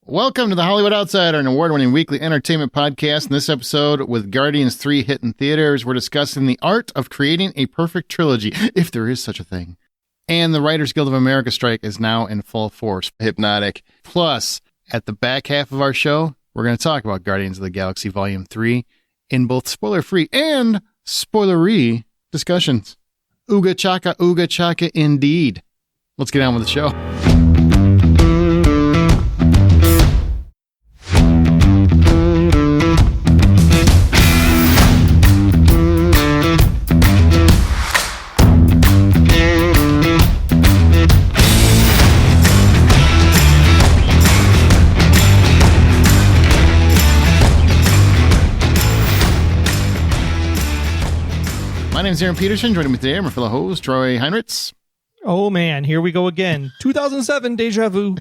Welcome to the Hollywood Outsider, an award-winning weekly entertainment podcast. In this episode, with Guardians 3 hitting theaters, we're discussing the art of creating a perfect trilogy, if there is such a thing. And the Writers Guild of America strike is now in full force. Hypnotic. Plus, at the back half of our show, we're going to talk about Guardians of the Galaxy Volume 3 in both spoiler-free and spoilery discussions. Ooga chaka indeed. Let's get on with the show. My name is Aaron Peterson. Joining me today are my fellow host, Troy Heinrichs. Oh, man. Here we go again. 2007 deja vu.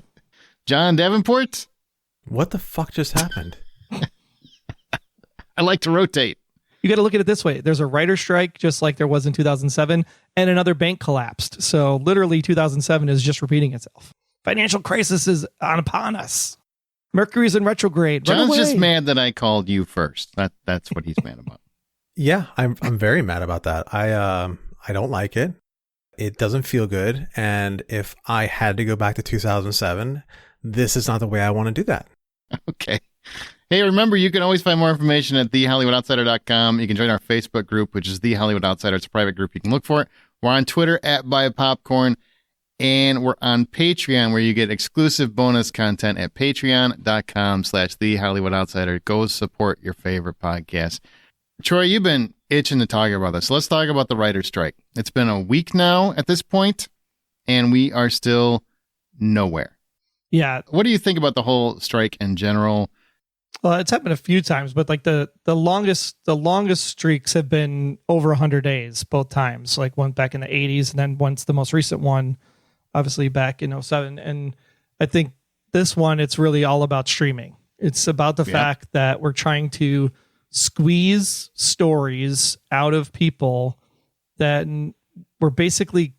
John Davenport. What the fuck just happened? I like to rotate. You got to look at it this way. There's a writer's strike, just like there was in 2007, and another bank collapsed. So literally 2007 is just repeating itself. Financial crisis is upon us. Mercury's in retrograde. John's just mad that I called you first. That's what he's mad about. Yeah, I'm very mad about that. I don't like it. It doesn't feel good. And if I had to go back to 2007, this is not the way I want to do that. Okay. Hey, remember, you can always find more information at thehollywoodoutsiders.com. You can join our Facebook group, which is The Hollywood Outsider. It's a private group. You can look for it. We're on Twitter at BuyPopcorn. And we're on Patreon, where you get exclusive bonus content at patreon.com/thehollywoodoutsiders. Go support your favorite podcast. Troy, you've been itching to talk about this. Let's talk about the writer's strike. It's been a week now at this point, and we are still nowhere. Yeah. What do you think about the whole strike in general? Well, it's happened a few times, but like the longest streaks have been over 100 days, both times. Like one back in the 80s, and then once the most recent one, obviously back in 07. And I think this one, it's really all about streaming. It's about the fact that we're trying to squeeze stories out of people that we're basically,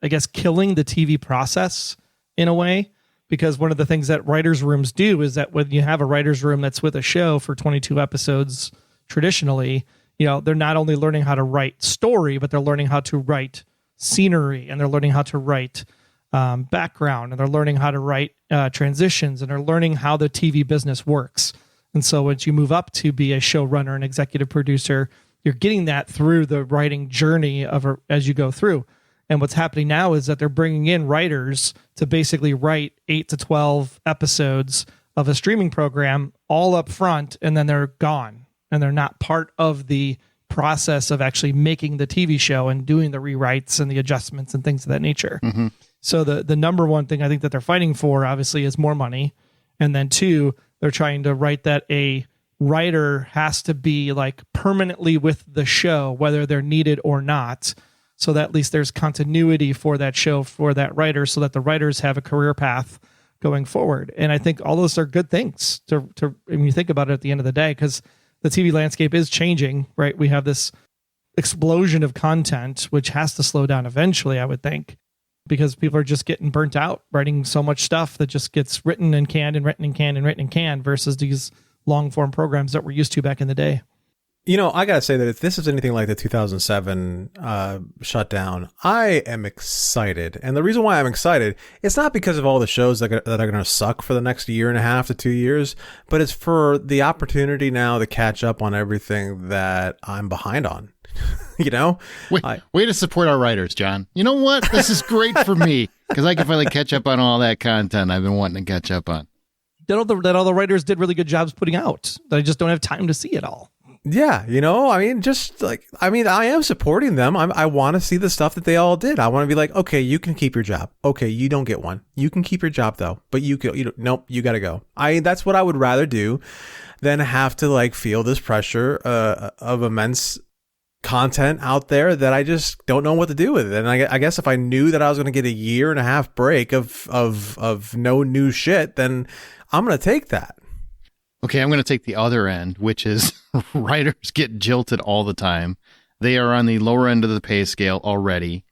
I guess, killing the TV process in a way, because one of the things that writers' rooms do is that when you have a writer's room that's with a show for 22 episodes, traditionally, they're not only learning how to write story, but they're learning how to write scenery, and they're learning how to write background, and they're learning how to write transitions, and they're learning how the TV business works. And so once you move up to be a showrunner and executive producer, you're getting that through the writing journey as you go through. And what's happening now is that they're bringing in writers to basically write 8 to 12 episodes of a streaming program all up front, and then they're gone. And they're not part of the process of actually making the TV show and doing the rewrites and the adjustments and things of that nature. Mm-hmm. So the number one thing I think that they're fighting for, obviously, is more money. And then two, they're trying to write that a writer has to be like permanently with the show, whether they're needed or not. So that at least there's continuity for that show, for that writer, so that the writers have a career path going forward. And I think all those are good things when you think about it at the end of the day, because the TV landscape is changing, right? We have this explosion of content, which has to slow down eventually, I would think, because people are just getting burnt out writing so much stuff that just gets written and canned and written and canned and written and canned versus these long form programs that we're used to back in the day. I got to say that if this is anything like the 2007 shutdown, I am excited. And the reason why I'm excited, it's not because of all the shows that are going to suck for the next year and a half to 2 years, but it's for the opportunity now to catch up on everything that I'm behind on. Way to support our writers, John. You know what? This is great for me, because I can finally catch up on all that content I've been wanting to catch up on. That all the writers did really good jobs putting out. I just don't have time to see it all. Yeah, I am supporting them. I want to see the stuff that they all did. I want to be like, okay, you can keep your job. Okay, you don't get one. You can keep your job though, but nope, you got to go. That's what I would rather do than have to feel this pressure of immense content out there that I just don't know what to do with it. And I guess if I knew that I was going to get a year and a half break of no new shit, then I'm going to take that. Okay, I'm going to take the other end, which is writers get jilted all the time. They are on the lower end of the pay scale already.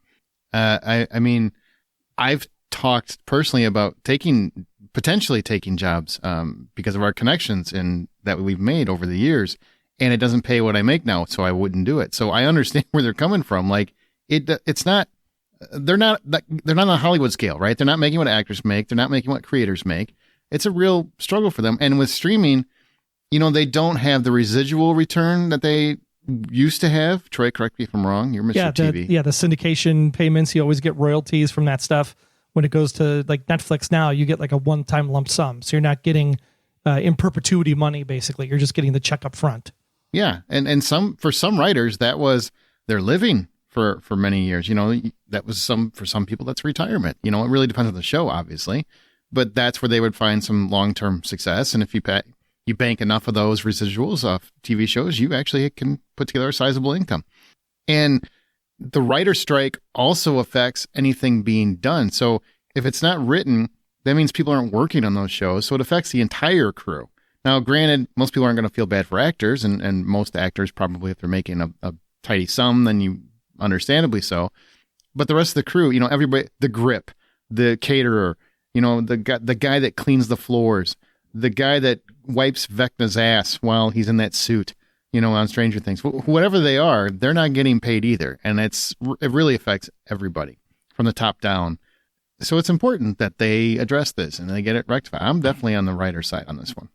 I mean, I've talked personally about taking potentially taking jobs because of our connections and that we've made over the years, and it doesn't pay what I make now, so I wouldn't do it. So I understand where they're coming from. Like it's not, they're not on a Hollywood scale, right? They're not making what actors make. They're not making what creators make. It's a real struggle for them. And with streaming, they don't have the residual return that they used to have. Troy, correct me if I'm wrong. You're Mr. TV. The syndication payments, you always get royalties from that stuff. When it goes to like Netflix now, you get like a one-time lump sum. So you're not getting in perpetuity money, basically. You're just getting the check up front. Yeah. And for some writers, that was their living for many years. That was for some people, that's retirement. It really depends on the show, obviously. But that's where they would find some long-term success. And if you bank enough of those residuals off TV shows, you actually can put together a sizable income. And the writer strike also affects anything being done. So if it's not written, that means people aren't working on those shows. So it affects the entire crew. Now, granted, most people aren't going to feel bad for actors, and most actors probably, if they're making a tidy sum, then you understandably so. But the rest of the crew, everybody, the grip, the caterer, the guy that cleans the floors, the guy that wipes Vecna's ass while he's in that suit, on Stranger Things, whatever they are, they're not getting paid either. And it really affects everybody from the top down. So it's important that they address this and they get it rectified. I'm definitely on the writer's side on this one.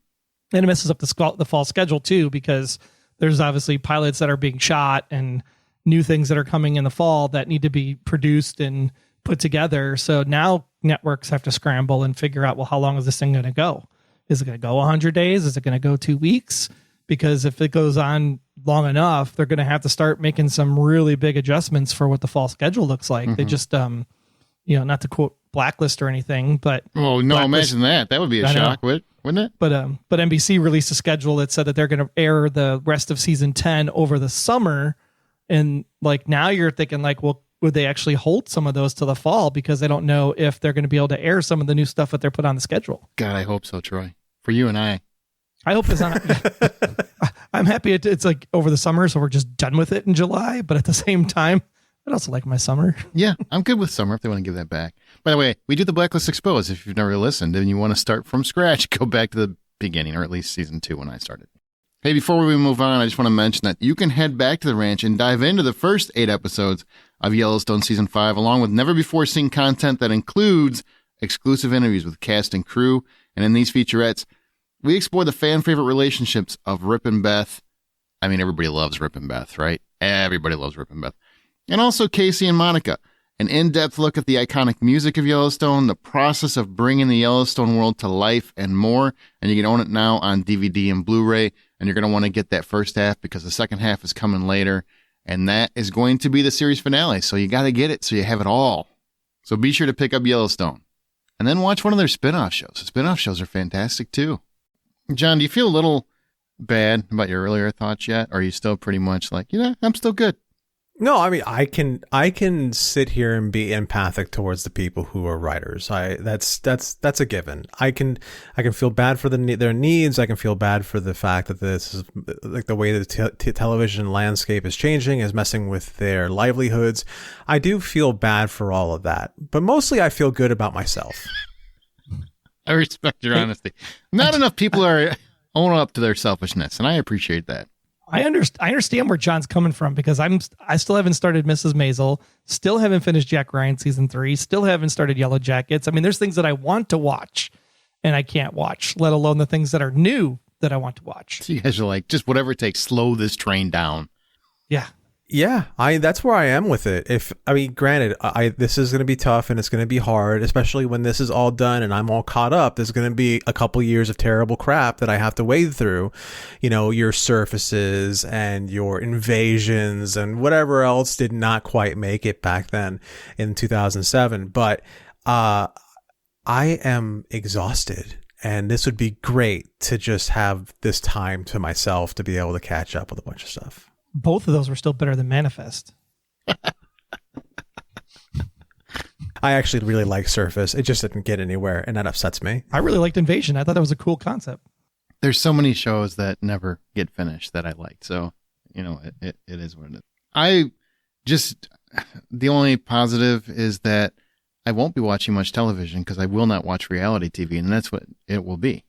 And it messes up the fall schedule too, because there's obviously pilots that are being shot and new things that are coming in the fall that need to be produced and put together. So now networks have to scramble and figure out, well, how long is this thing going to go? Is it going to go 100 days? Is it going to go 2 weeks? Because if it goes on long enough, they're going to have to start making some really big adjustments for what the fall schedule looks like. Mm-hmm. They just, not to quote Blacklist or anything, but oh no, imagine that. That would be a shock, wouldn't it? But NBC released a schedule that said that they're going to air the rest of season 10 over the summer, and like now you're thinking like, well, would they actually hold some of those to the fall because they don't know if they're going to be able to air some of the new stuff that they're put on the schedule? God, I hope so, Troy. For you and I hope it's not. I'm happy it's like over the summer, so we're just done with it in July. But at the same time, I'd also like my summer. Yeah, I'm good with summer if they want to give that back. By the way, we do the Blacklist Exposed. If you've never listened and you want to start from scratch, go back to the beginning, or at least season 2 when I started. Hey, before we move on, I just want to mention that you can head back to the ranch and dive into the first 8 episodes of Yellowstone Season 5, along with never-before-seen content that includes exclusive interviews with cast and crew. And in these featurettes, we explore the fan-favorite relationships of Rip and Beth. I mean, everybody loves Rip and Beth, right? Everybody loves Rip and Beth. And also Casey and Monica. An in-depth look at the iconic music of Yellowstone, the process of bringing the Yellowstone world to life, and more. And you can own it now on DVD and Blu-ray. And you're going to want to get that first half because the second half is coming later. And that is going to be the series finale. So you got to get it so you have it all. So be sure to pick up Yellowstone. And then watch one of their spin-off shows. The spin-off shows are fantastic too. John, do you feel a little bad about your earlier thoughts yet? Or are you still pretty much like, I'm still good? No, I mean, I can sit here and be empathic towards the people who are writers. That's a given. I can feel bad for their needs. I can feel bad for the fact that this is like the way the television landscape is changing, is messing with their livelihoods. I do feel bad for all of that, but mostly I feel good about myself. I respect your honesty. Not enough people are own up to their selfishness, and I appreciate that. I understand where John's coming from, because I still haven't started Mrs. Maisel, still haven't finished Jack Ryan season 3, still haven't started Yellow Jackets. I mean, there's things that I want to watch and I can't watch, let alone the things that are new that I want to watch. So you guys are like, just whatever it takes, slow this train down. Yeah. Yeah, that's where I am with it. Granted, this is going to be tough and it's going to be hard, especially when this is all done and I'm all caught up. There's going to be a couple years of terrible crap that I have to wade through. Your surfaces and your invasions and whatever else did not quite make it back then in 2007. But I am exhausted. And this would be great to just have this time to myself to be able to catch up with a bunch of stuff. Both of those were still better than Manifest. I actually really like Surface. It just didn't get anywhere, and that upsets me. I really liked Invasion. I thought that was a cool concept. There's so many shows that never get finished that I liked. So, it is what it is. The only positive is that I won't be watching much television because I will not watch reality TV, and that's what it will be.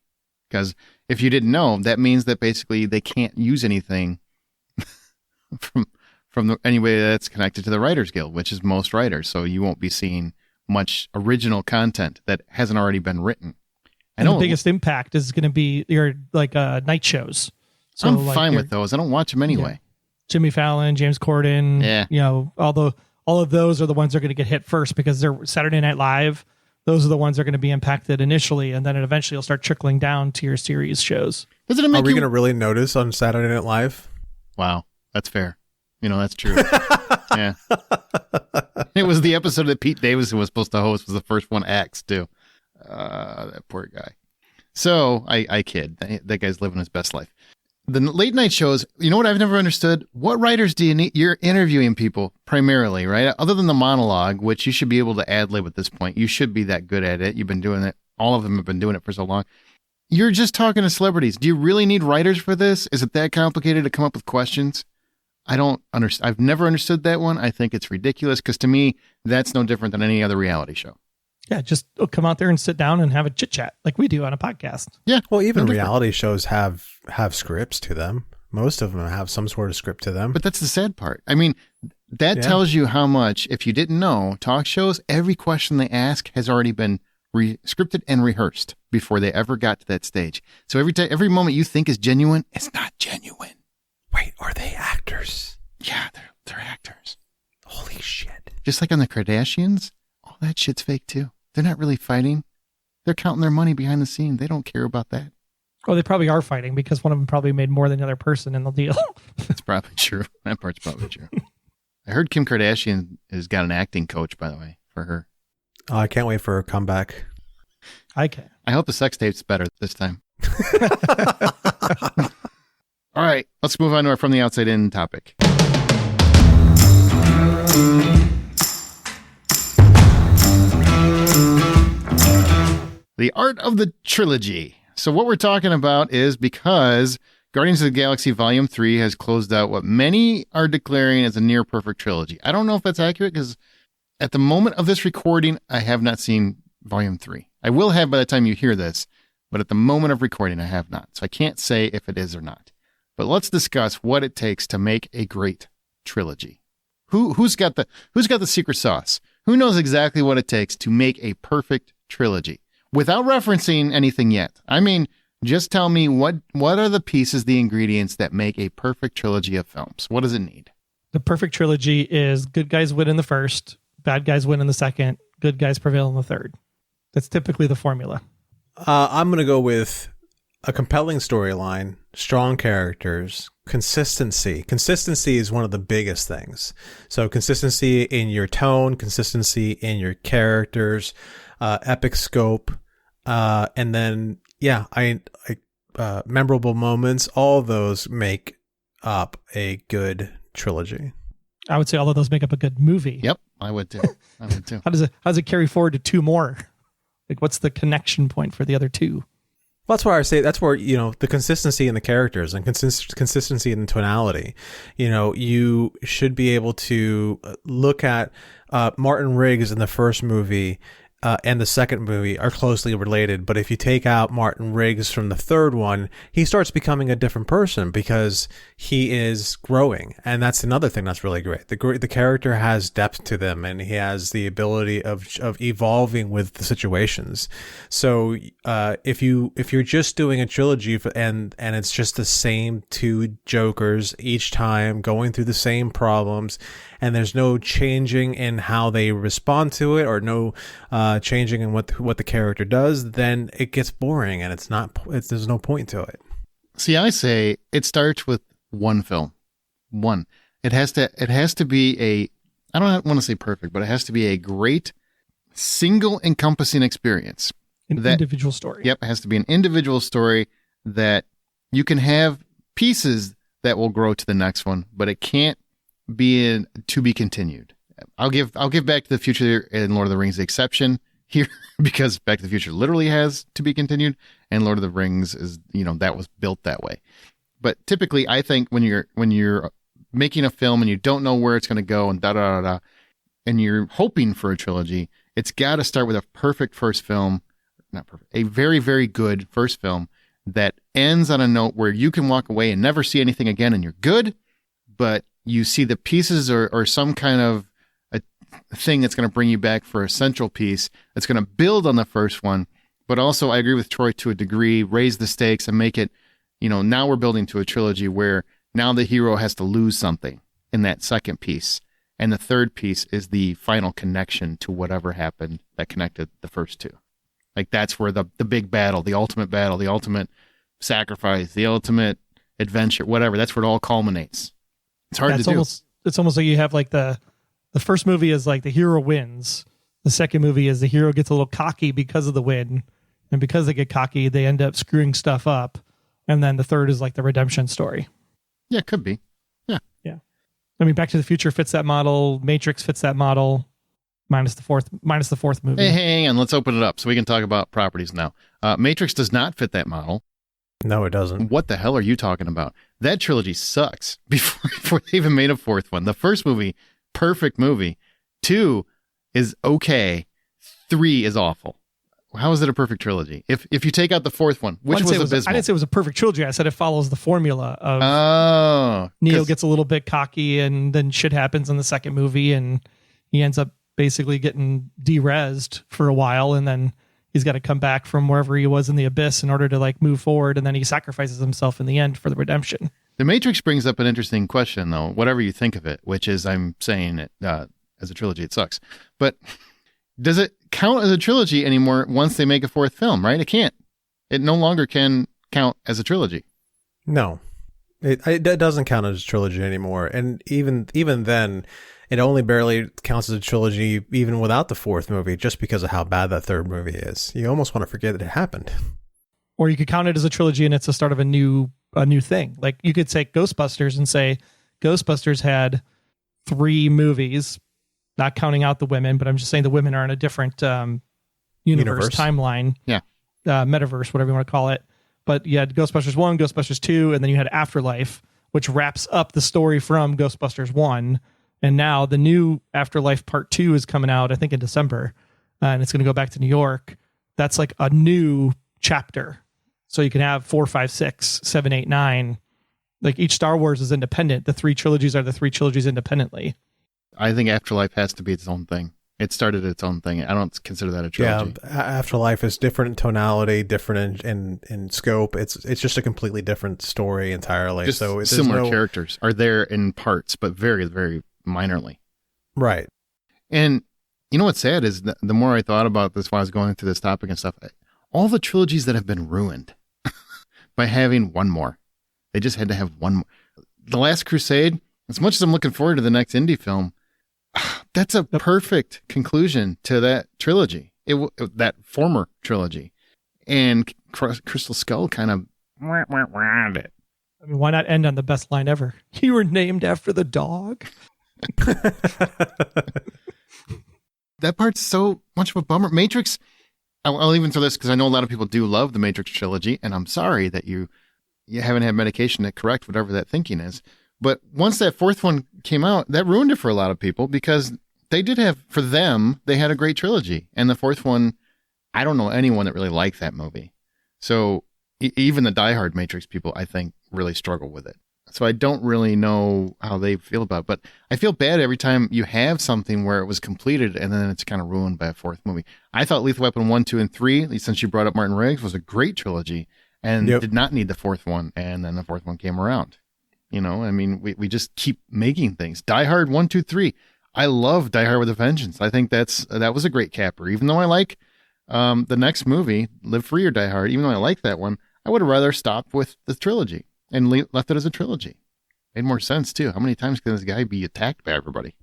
Because if you didn't know, that means that basically they can't use anything from anybody that's connected to the Writers Guild, which is most writers. So you won't be seeing much original content that hasn't already been written. And the biggest impact is going to be your night shows. So I'm fine with those. I don't watch them anyway. Yeah. Jimmy Fallon, James Corden, all of those are the ones that are going to get hit first because they're Saturday Night Live. Those are the ones that are going to be impacted initially, and then it eventually will start trickling down to your series shows. Are we going to really notice on Saturday Night Live? Wow, that's fair. That's true. Yeah. It was the episode that Pete Davidson was supposed to host was the first one axed too. That poor guy. So I kid. That guy's living his best life. The late night shows, you know what I've never understood? What writers do you need? You're interviewing people primarily, right? Other than the monologue, which you should be able to ad-lib at this point. You should be that good at it. You've been doing it. All of them have been doing it for so long. You're just talking to celebrities. Do you really need writers for this? Is it that complicated to come up with questions? I don't understand. I've never understood that one. I think it's ridiculous because to me, that's no different than any other reality show. Yeah, just come out there and sit down and have a chit chat like we do on a podcast. Yeah. Well, even reality shows have scripts to them. Most of them have some sort of script to them. But that's the sad part. I mean, that tells you how much, if you didn't know, talk shows, every question they ask has already been scripted and rehearsed before they ever got to that stage. So every moment you think is genuine, it's not genuine. Wait, are they actors? Yeah, they're actors. Holy shit. Just like on the Kardashians, all that shit's fake too. They're not really fighting. They're counting their money behind the scene. They don't care about that. Oh, they probably are fighting because one of them probably made more than the other person in the deal. That's probably true. That part's probably true. I heard Kim Kardashian has got an acting coach, by the way, for her. Oh, I can't wait for her comeback. I can. I hope the sex tape's better this time. All right, let's move on to our From the Outside In topic. The art of the trilogy. So what we're talking about is because Guardians of the Galaxy Volume 3 has closed out what many are declaring as a near perfect trilogy. I don't know if that's accurate because at the moment of this recording, I have not seen Volume 3. I will have by the time you hear this, but at the moment of recording, I have not. So I can't say if it is or not. But let's discuss what it takes to make a great trilogy. Who's got the secret sauce? Who knows exactly what it takes to make a perfect trilogy? Without referencing anything yet. I mean, just tell me what are the pieces, the ingredients that make a perfect trilogy of films? What does it need? The perfect trilogy is good guys win in the first, bad guys win in the second, good guys prevail in the third. That's typically the formula. I'm going to go with a compelling storyline, strong characters, consistency. Consistency is one of the biggest things. So consistency in your tone, consistency in your characters, epic scope, and then memorable moments. All those make up a good trilogy. I would say all of those make up a good movie. Yep, I would too. How does it carry forward to two more? Like, what's the connection point for the other two? Well, that's why I say that's where, the consistency in the characters and consistency in the tonality. You should be able to look at Martin Riggs in the first movie and the second movie are closely related. But if you take out Martin Riggs from the third one, he starts becoming a different person because he is growing. And that's another thing that's really great. The character has depth to them and he has the ability of evolving with the situations. So if you're just doing a trilogy and it's just the same two Jokers each time going through the same problems, and there's no changing in how they respond to it or no changing in what the character does, then it gets boring and there's no point to it. See, I say it starts with one film. One. It has to be I don't want to say perfect, but it has to be a great single encompassing experience. Individual story. Yep. It has to be an individual story that you can have pieces that will grow to the next one, but it can't be to be continued. I'll give Back to the Future and Lord of the Rings the exception here because Back to the Future literally has to be continued and Lord of the Rings is, that was built that way. But typically I think when you're making a film and you don't know where it's going to go and and you're hoping for a trilogy, It's got to start with a perfect first film, not perfect, a very, very good first film that ends on a note where you can walk away and never see anything again and you're good, but you see the pieces or some kind of a thing that's going to bring you back for a central piece that's going to build on the first one. But also, I agree with Troy to a degree, raise the stakes and make it, now we're building to a trilogy where now the hero has to lose something in that second piece. And the third piece is the final connection to whatever happened that connected the first two. Like that's where the big battle, the ultimate sacrifice, the ultimate adventure, whatever, that's where it all culminates. It's hard to do. It's almost like you have like the first movie is like the hero wins. The second movie is the hero gets a little cocky because of the win. And because they get cocky, they end up screwing stuff up. And then the third is like the redemption story. Yeah, it could be. Yeah. Yeah. I mean, Back to the Future fits that model. Matrix fits that model. Minus the fourth movie. Hey, hang on. Let's open it up so we can talk about properties now. Matrix does not fit that model. No, it doesn't. What the hell are you talking about? That trilogy sucks before they even made a fourth one. The first movie, perfect movie. 2 is okay. 3 is awful. How is it a perfect trilogy? If you take out the fourth one, which was abysmal? I didn't say it was a perfect trilogy. I said it follows the formula of Neo gets a little bit cocky and then shit happens in the second movie and he ends up basically getting de-rezzed for a while and then he's got to come back from wherever he was in the abyss in order to like move forward and then he sacrifices himself in the end for the redemption. The Matrix brings up an interesting question though, whatever you think of it, which is I'm saying it as a trilogy, it sucks. But does it count as a trilogy anymore once they make a fourth film, right? It can't. It no longer can count as a trilogy. No, it doesn't count as a trilogy anymore. And even then, it only barely counts as a trilogy even without the fourth movie, just because of how bad that third movie is. You almost want to forget that it happened. Or you could count it as a trilogy and it's the start of a new thing. Like you could take Ghostbusters and say Ghostbusters had 3 movies, not counting out the women, but I'm just saying the women are in a different universe timeline. Yeah. Metaverse, whatever you want to call it. But you had Ghostbusters 1, Ghostbusters 2, and then you had Afterlife, which wraps up the story from Ghostbusters 1. And now the new Afterlife Part 2 is coming out, I think, in December. And it's going to go back to New York. That's like a new chapter. So you can have 4, 5, 6, 7, 8, 9. Like each Star Wars is independent. The 3 trilogies are the 3 trilogies independently. I think Afterlife has to be its own thing. It started its own thing. I don't consider that a trilogy. Yeah, Afterlife is different in tonality, different in scope. It's just a completely different story entirely. Just so similar characters are there in parts, but very, very minorly. Right. And you know what's sad is the more I thought about this while I was going through this topic and stuff, all the trilogies that have been ruined by having one more. They just had to have one more. The Last Crusade, as much as I'm looking forward to the next indie film, that's a perfect conclusion to that trilogy, that former trilogy. And Crystal Skull kind of it. I mean, why not end on the best line ever? You were named after the dog. That part's so much of a bummer. Matrix, I'll even throw this because I know a lot of people do love the Matrix trilogy, and I'm sorry that you haven't had medication to correct whatever that thinking is. But once that fourth one came out, that ruined it for a lot of people because they did have, for them, they had a great trilogy. And the fourth one, I don't know anyone that really liked that movie. So even the diehard Matrix people, I think, really struggle with it. So I don't really know how they feel about it. But I feel bad every time you have something where it was completed and then it's kind of ruined by a fourth movie. I thought Lethal Weapon 1, 2, and 3, at least since you brought up Martin Riggs, was a great trilogy and did not need the fourth one. And then the fourth one came around. You know, I mean, we just keep making things. Die Hard 1, 2, 3. I love Die Hard with a Vengeance. I think that was a great capper. Even though I like the next movie, Live Free or Die Hard, even though I like that one, I would have rather stopped with the trilogy and left it as a trilogy. Made more sense, too. How many times can this guy be attacked by everybody?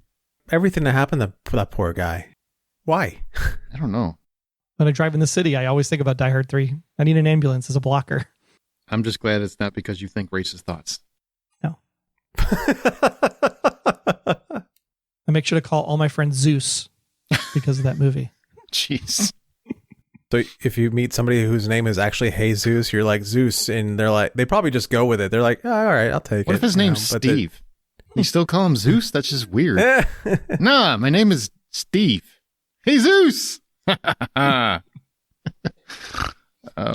Everything that happened to that poor guy. Why? I don't know. When I drive in the city, I always think about Die Hard 3. I need an ambulance as a blocker. I'm just glad it's not because you think racist thoughts. No. I make sure to call all my friends Zeus because of that movie. Jeez. So if you meet somebody whose name is actually Jesus, you're like Zeus, and they're like, they probably just go with it. They're like, oh, all right, I'll take it. What if his name's Steve? You still call him Zeus? That's just weird. Nah, my name is Steve. Jesus.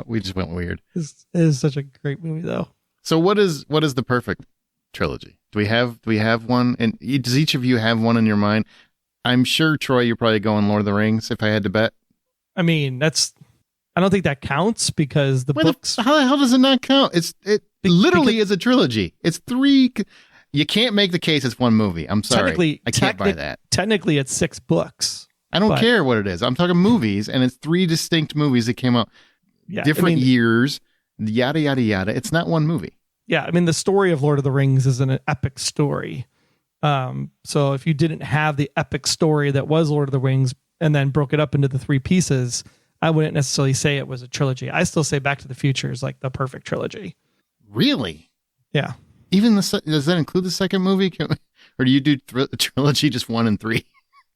We just went weird. It is such a great movie, though. So what is the perfect trilogy? Do we have one? And does each of you have one in your mind? I'm sure, Troy, you're probably going Lord of the Rings if I had to bet. I mean, I don't think that counts because the books. How the hell does it not count? It literally is a trilogy. It's three. You can't make the case it's one movie. I'm sorry. I can't buy that. Technically, it's 6 books. I don't care what it is. I'm talking movies, and it's 3 distinct movies that came out different years, yada, yada, yada. It's not one movie. Yeah, I mean, the story of Lord of the Rings is an epic story. So if you didn't have the epic story that was Lord of the Rings and then broke it up into the 3 pieces, I wouldn't necessarily say it was a trilogy. I still say Back to the Future is like the perfect trilogy. Really? Yeah. Even does that include the second movie? Or do you do trilogy just 1 and 3?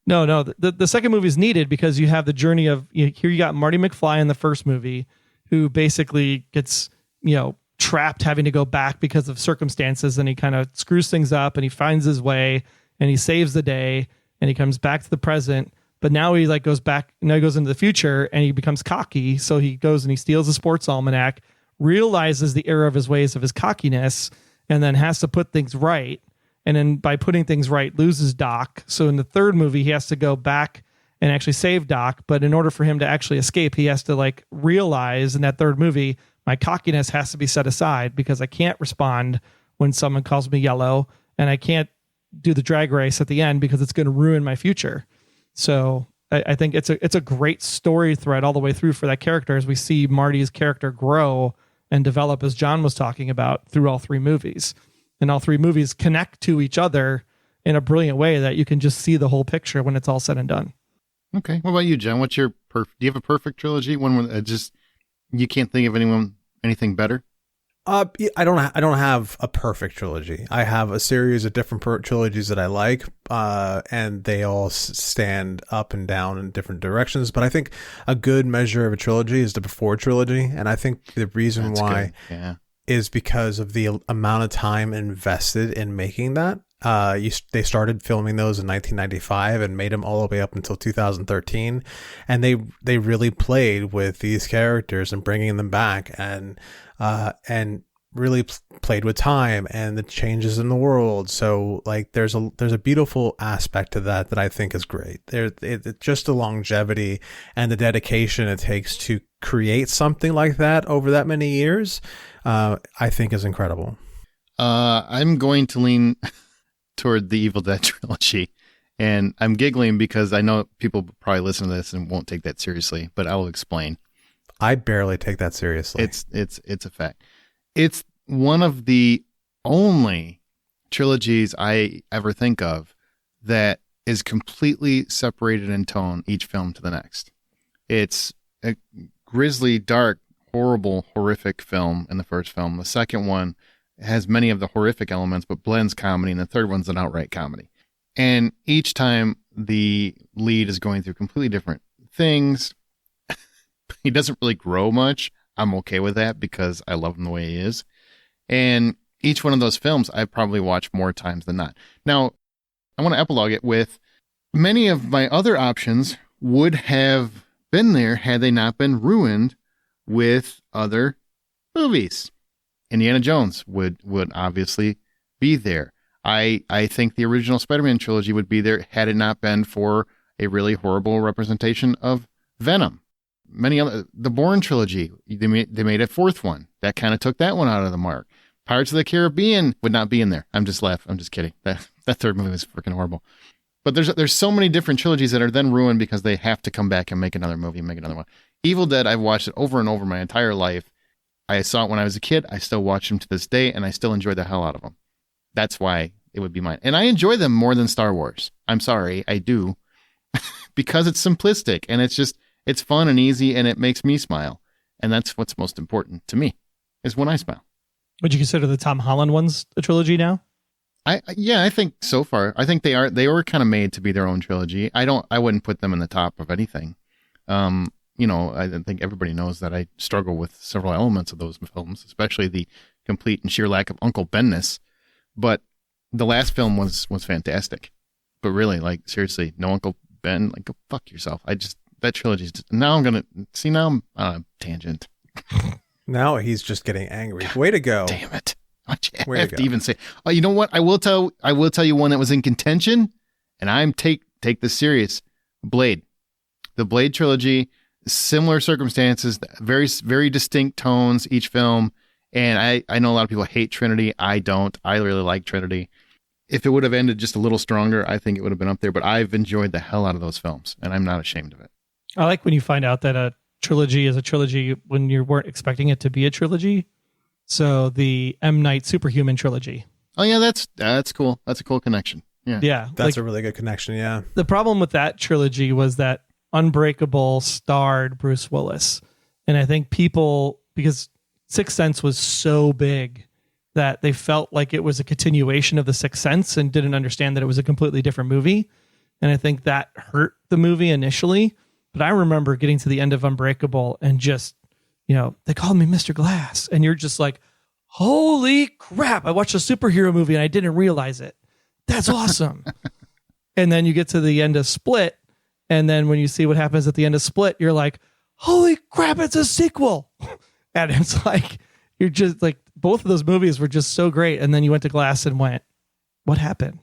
No. The second movie is needed because you have the journey of here. You got Marty McFly in the first movie, who basically gets trapped having to go back because of circumstances, and he kind of screws things up, and he finds his way, and he saves the day, and he comes back to the present. But now he goes back. Now he goes into the future, and he becomes cocky. So he goes and he steals a sports almanac, realizes the error of his ways of his cockiness, and then has to put things right. And then by putting things right, loses Doc. So in the third movie, he has to go back and actually save Doc. But in order for him to actually escape, he has to realize in that third movie, my cockiness has to be set aside because I can't respond when someone calls me yellow, and I can't do the drag race at the end because it's going to ruin my future. So I think it's a great story thread all the way through for that character as we see Marty's character grow and develop, as John was talking about, through all 3 movies. And all 3 movies connect to each other in a brilliant way that you can just see the whole picture when it's all said and done. Okay. What about you, John? What's your do you have a perfect trilogy? One where you can't think of anything better? I don't have a perfect trilogy. I have a series of different trilogies that I like, and they all stand up and down in different directions. But I think a good measure of a trilogy is the Before trilogy, and I think the reason why is because of the amount of time invested in making that. They started filming those in 1995 and made them all the way up until 2013, and they really played with these characters and bringing them back and really played with time and the changes in the world. So there's a beautiful aspect to that I think is great. Just the longevity and the dedication it takes to create something like that over that many years, I think is incredible. I'm going to lean toward the Evil Dead trilogy, and I'm giggling because I know people probably listen to this and won't take that seriously, but I'll explain. I barely take that seriously. It's a fact. It's one of the only trilogies I ever think of that is completely separated in tone, each film to the next. It's a grisly, dark, horrible, horrific film in the first film. The second one has many of the horrific elements, but blends comedy, and the third one's an outright comedy. And each time the lead is going through completely different things. He doesn't really grow much. I'm okay with that because I love him the way he is. And each one of those films I've probably watched more times than not. Now, I want to epilogue it with many of my other options would have been there had they not been ruined with other movies. Indiana Jones would obviously be there. I think the original Spider-Man trilogy would be there had it not been for a really horrible representation of Venom. Many other, the Bourne trilogy, they made a 4th one that kind of took that one out of the mark. Pirates of the Caribbean would not be in there. I'm just laughing. I'm just kidding. That 3rd movie was freaking horrible. But there's so many different trilogies that are then ruined because they have to come back and make another movie and make another one. Evil Dead, I've watched it over and over my entire life. I saw it when I was a kid. I still watch them to this day, and I still enjoy the hell out of them. That's why it would be mine. And I enjoy them more than Star Wars. I'm sorry, I do. Because it's simplistic, and it's fun and easy, and it makes me smile. And that's what's most important to me, is when I smile. Would you consider the Tom Holland ones a trilogy now? I think so far. I think they were kind of made to be their own trilogy. I wouldn't put them in the top of anything. I think everybody knows that I struggle with several elements of those films, especially the complete and sheer lack of Uncle Ben-ness. But the last film was fantastic. But really, seriously, no Uncle Ben. Like, go fuck yourself. That trilogy's now I'm on a tangent. Now he's just getting angry. Way to go. Damn it. I have to even say, oh, you know what? I will tell you one that was in contention, and I'm take this serious. Blade. The Blade trilogy, similar circumstances, very, very distinct tones, each film. And I know a lot of people hate Trinity. I don't. I really like Trinity. If it would have ended just a little stronger, I think it would have been up there. But I've enjoyed the hell out of those films, and I'm not ashamed of it. I like when you find out that a trilogy is a trilogy when you weren't expecting it to be a trilogy. So the M. Night Superhuman trilogy. Oh yeah, that's cool. That's a cool connection. Yeah, that's a really good connection. Yeah. The problem with that trilogy was that Unbreakable starred Bruce Willis, and I think people, because Sixth Sense was so big that they felt like it was a continuation of the Sixth Sense and didn't understand that it was a completely different movie, and I think that hurt the movie initially. But I remember getting to the end of Unbreakable and just, they called me Mr. Glass. And you're just like, holy crap. I watched a superhero movie and I didn't realize it. That's awesome. And then you get to the end of Split. And then when you see what happens at the end of Split, you're like, holy crap, it's a sequel. And it's like, you're just like, both of those movies were just so great. And then you went to Glass and went, what happened?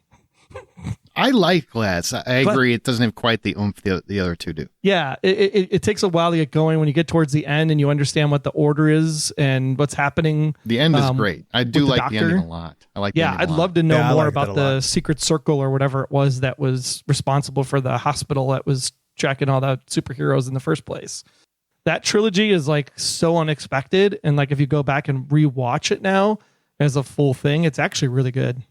I like Glass. I agree. It doesn't have quite the oomph the other two do. Yeah, it takes a while to get going. When you get towards the end and you understand what the order is and what's happening. The end is great. I do like the ending a lot. I like. Yeah, I'd love to know more about the secret circle or whatever it was that was responsible for the hospital that was tracking all the superheroes in the first place. That trilogy is like so unexpected, and like if you go back and rewatch it now as a full thing, it's actually really good.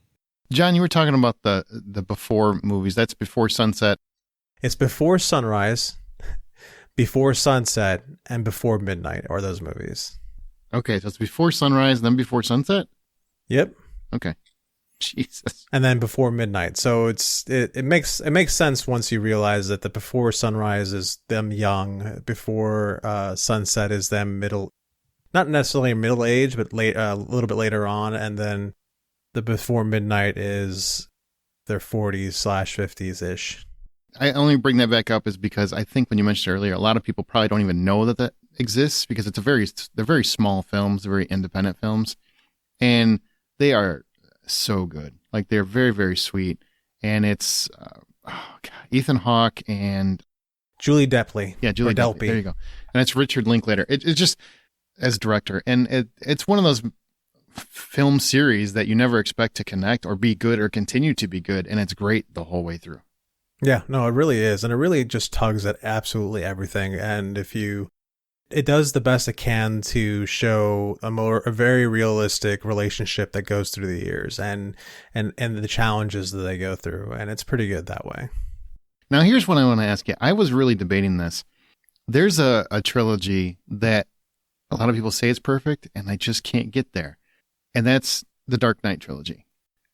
John, you were talking about the before movies. That's Before Sunset. It's Before Sunrise, Before Sunset, and Before Midnight are those movies. Okay, so it's Before Sunrise, then Before Sunset? Yep. Okay. Jesus. And then Before Midnight. So it makes sense once you realize that the Before Sunrise is them young, Before Sunset is them not necessarily middle age, but a little bit later on, and then the Before Midnight is their 40s/50s ish. I only bring that back up is because I think when you mentioned earlier, a lot of people probably don't even know that exists because they're very small films, they're very independent films, and they are so good. Like they're very, very sweet, and it's Ethan Hawke and Julie Delpy. Yeah, Julie Delpy. There you go. And it's Richard Linklater. It's just as director, and it's one of those film series that you never expect to connect or be good or continue to be good, and it's great the whole way through. Yeah, no, it really is, and it really just tugs at absolutely everything. And it does the best it can to show a very realistic relationship that goes through the years and the challenges that they go through, and it's pretty good that way. Now, here's what I want to ask you. I was really debating this. There's a trilogy that a lot of people say is perfect, and I just can't get there. And that's the Dark Knight trilogy.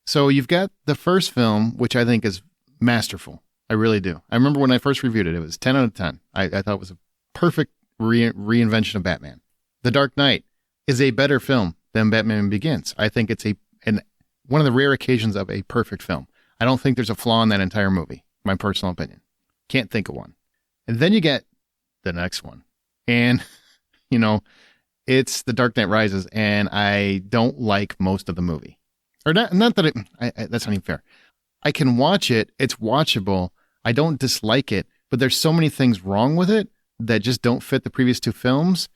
So you've got the first film, which I think is masterful. I really do. I remember when I first reviewed it, it was 10 out of 10. I thought it was a perfect reinvention of Batman. The Dark Knight is a better film than Batman Begins. I think it's one of the rare occasions of a perfect film. I don't think there's a flaw in that entire movie, my personal opinion. Can't think of one. And then you get the next one. And, it's The Dark Knight Rises, and I don't like most of the movie. Or not that that's not even fair. I can watch it. It's watchable. I don't dislike it, but there's so many things wrong with it that just don't fit the previous two films.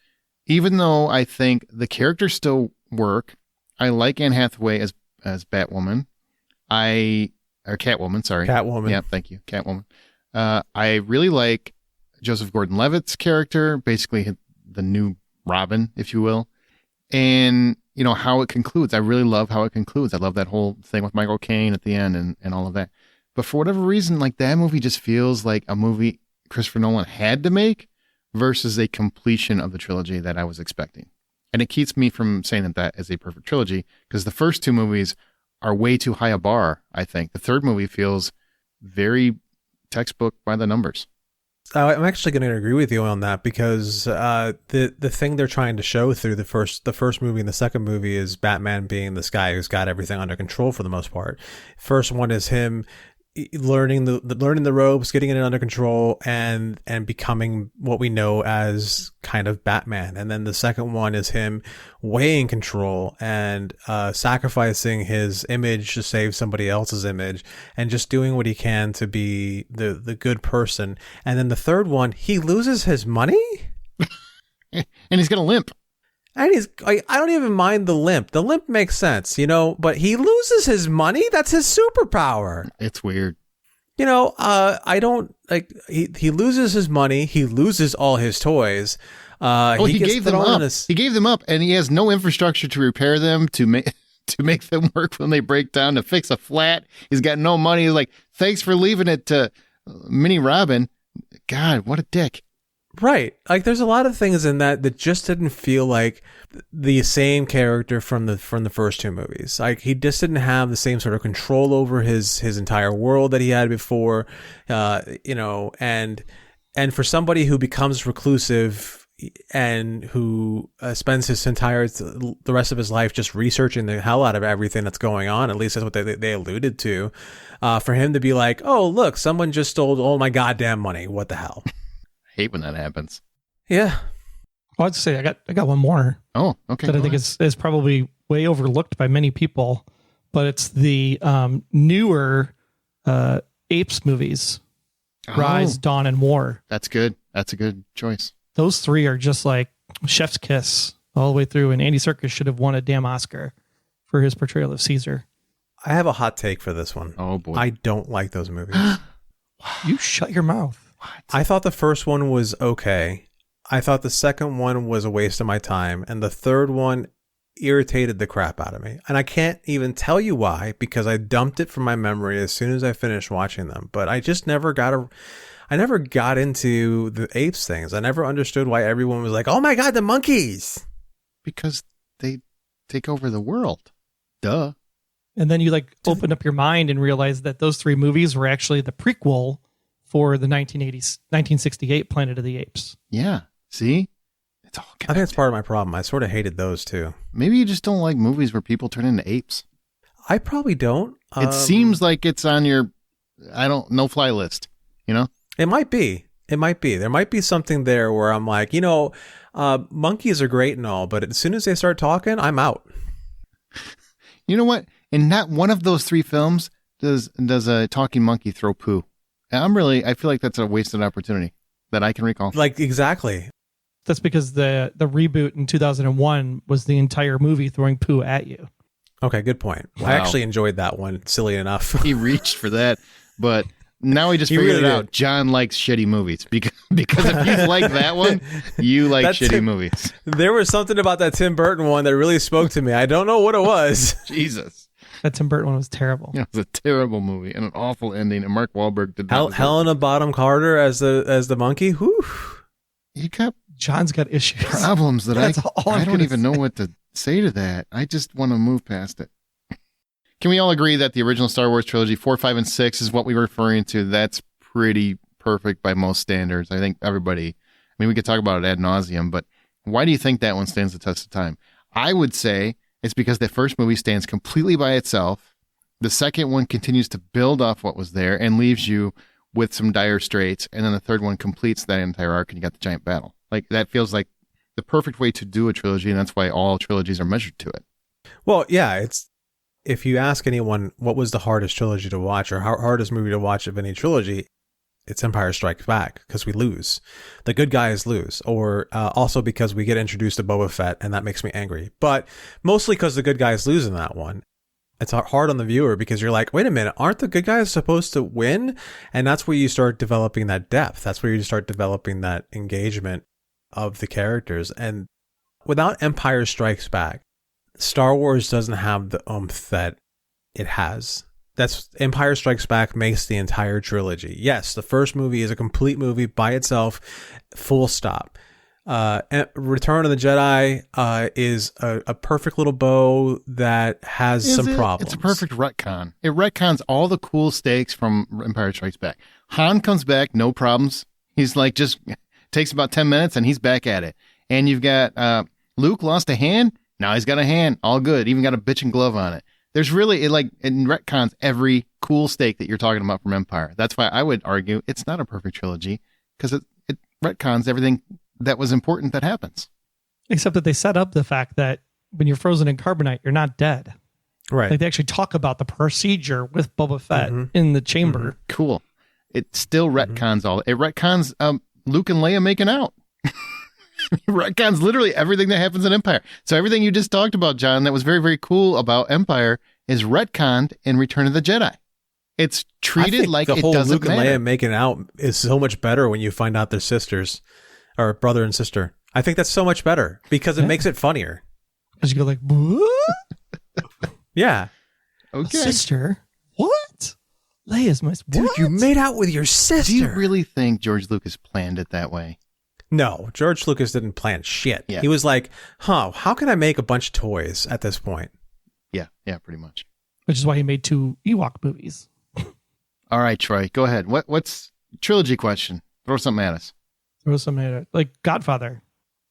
Even though I think the characters still work. I like Anne Hathaway as Batwoman. Or Catwoman, sorry. Catwoman. Yeah, thank you. Catwoman. I really like Joseph Gordon-Levitt's character, basically the new Robin, if you will. And, how it concludes. I really love how it concludes. I love that whole thing with Michael Caine at the end and all of that. But for whatever reason, like that movie just feels like a movie Christopher Nolan had to make versus a completion of the trilogy that I was expecting. And it keeps me from saying that is a perfect trilogy because the first two movies are way too high a bar, I think. The third movie feels very textbook by the numbers. I'm actually going to agree with you on that because the thing they're trying to show through the first movie and the second movie is Batman being this guy who's got everything under control for the most part. First one is him learning the ropes, getting it under control, and becoming what we know as kind of Batman. And then the second one is him way in control and sacrificing his image to save somebody else's image, and just doing what he can to be the good person. And then the third one, he loses his money, and he's gonna limp. And I don't even mind the limp. The limp makes sense, but he loses his money. That's his superpower. It's weird. I don't like, he loses his money. He loses all his toys. He gave them up. He gave them up, and he has no infrastructure to repair them, to make them work when they break down, to fix a flat. He's got no money. He's like, thanks for leaving it to Mini Robin. God, what a dick. Right. Like, there's a lot of things in that just didn't feel like the same character from the first two movies. Like, he just didn't have the same sort of control over his entire world that he had before, and for somebody who becomes reclusive and who spends the rest of his life just researching the hell out of everything that's going on, at least that's what they alluded to, for him to be like, oh, look, someone just stole all my goddamn money. What the hell? Hate when that happens. Yeah. Well, I'd say I got one more. Oh, okay. That I think is probably way overlooked by many people, but it's the newer Apes movies, Rise, Dawn, and War. That's good. That's a good choice. Those three are just like chef's kiss all the way through, and Andy Serkis should have won a damn Oscar for his portrayal of Caesar. I have a hot take for this one. Oh boy, I don't like those movies. You shut your mouth. What? I thought the first one was okay. I thought the second one was a waste of my time, and the third one irritated the crap out of me. And I can't even tell you why, because I dumped it from my memory as soon as I finished watching them. But I just never got into the apes things. I never understood why everyone was like, "Oh my God, the monkeys!" Because they take over the world. Duh. And then you open up your mind and realize that those three movies were actually the prequel for the 1968 Planet of the Apes. Yeah. See? It's all connected. I think that's part of my problem. I sort of hated those too. Maybe you just don't like movies where people turn into apes. I probably don't. It seems like it's on your, no-fly list, It might be. There might be something there where I'm like, monkeys are great and all, but as soon as they start talking, I'm out. You know what? In not one of those three films does a talking monkey throw poo. I feel like that's a wasted opportunity that I can recall. Like, exactly. That's because the reboot in 2001 was the entire movie throwing poo at you. Okay, good point. Wow. I actually enjoyed that one, silly enough. He reached for that, but now he just figured really it out. John likes shitty movies because if you like that one, you like shitty movies. There was something about that Tim Burton one that really spoke to me. I don't know what it was. Jesus. That Tim Burton one was terrible. Yeah, it was a terrible movie and an awful ending. And Mark Wahlberg did not. Helena Bonham Carter as the monkey. Whew. You got John's got issues. problems that I don't even know what to say to that. I just want to move past it. Can we all agree that the original Star Wars trilogy 4, 5, and 6 is what we were referring to? That's pretty perfect by most standards. I think everybody. I mean, we could talk about it ad nauseum, but why do you think that one stands the test of time? I would say it's because the first movie stands completely by itself. The second one continues to build off what was there and leaves you with some dire straits. And then the third one completes that entire arc and you got the giant battle. Like, that feels like the perfect way to do a trilogy. And that's why all trilogies are measured to it. Well, yeah, if you ask anyone what was the hardest trilogy to watch or hardest movie to watch of any trilogy, it's Empire Strikes Back, because we lose. The good guys lose, or also because we get introduced to Boba Fett, and that makes me angry. But mostly because the good guys lose in that one. It's hard on the viewer because you're like, wait a minute, aren't the good guys supposed to win? And that's where you start developing that depth. That's where you start developing that engagement of the characters. And without Empire Strikes Back, Star Wars doesn't have the oomph that it has. That's Empire Strikes Back makes the entire trilogy. Yes, the first movie is a complete movie by itself, full stop. Return of the Jedi is a perfect little bow that has some problems. It's a perfect retcon. It retcons all the cool stakes from Empire Strikes Back. Han comes back, no problems. He's like, just takes about 10 minutes and he's back at it. And you've got Luke lost a hand. Now he's got a hand. All good. Even got a bitchin' glove on it. There's really, it retcons every cool steak that you're talking about from Empire. That's why I would argue it's not a perfect trilogy, because it retcons everything that was important that happens. Except that they set up the fact that when you're frozen in carbonite, you're not dead. Right. Like they actually talk about the procedure with Boba Fett in the chamber. Cool. It still retcons all. It retcons Luke and Leia making out. Retcons literally everything that happens in Empire. So everything you just talked about, John, that was very, very cool about Empire is retconned in Return of the Jedi. It's treated like it doesn't Luke matter. and Leia making out is so much better when you find out they're sisters or brother and sister. I think that's so much better because it makes it funnier. Because you go like, what? Yeah. Okay. Sister? What? Leia's my Dude, what? you made out with your sister. Do you really think George Lucas planned it that way? No, George Lucas didn't plan shit. Yeah. He was like, how can I make a bunch of toys at this point? Yeah, pretty much. Which is why he made 2 Ewok movies. All right, Troy, go ahead. What's trilogy question? Throw something at us. There was something like Godfather.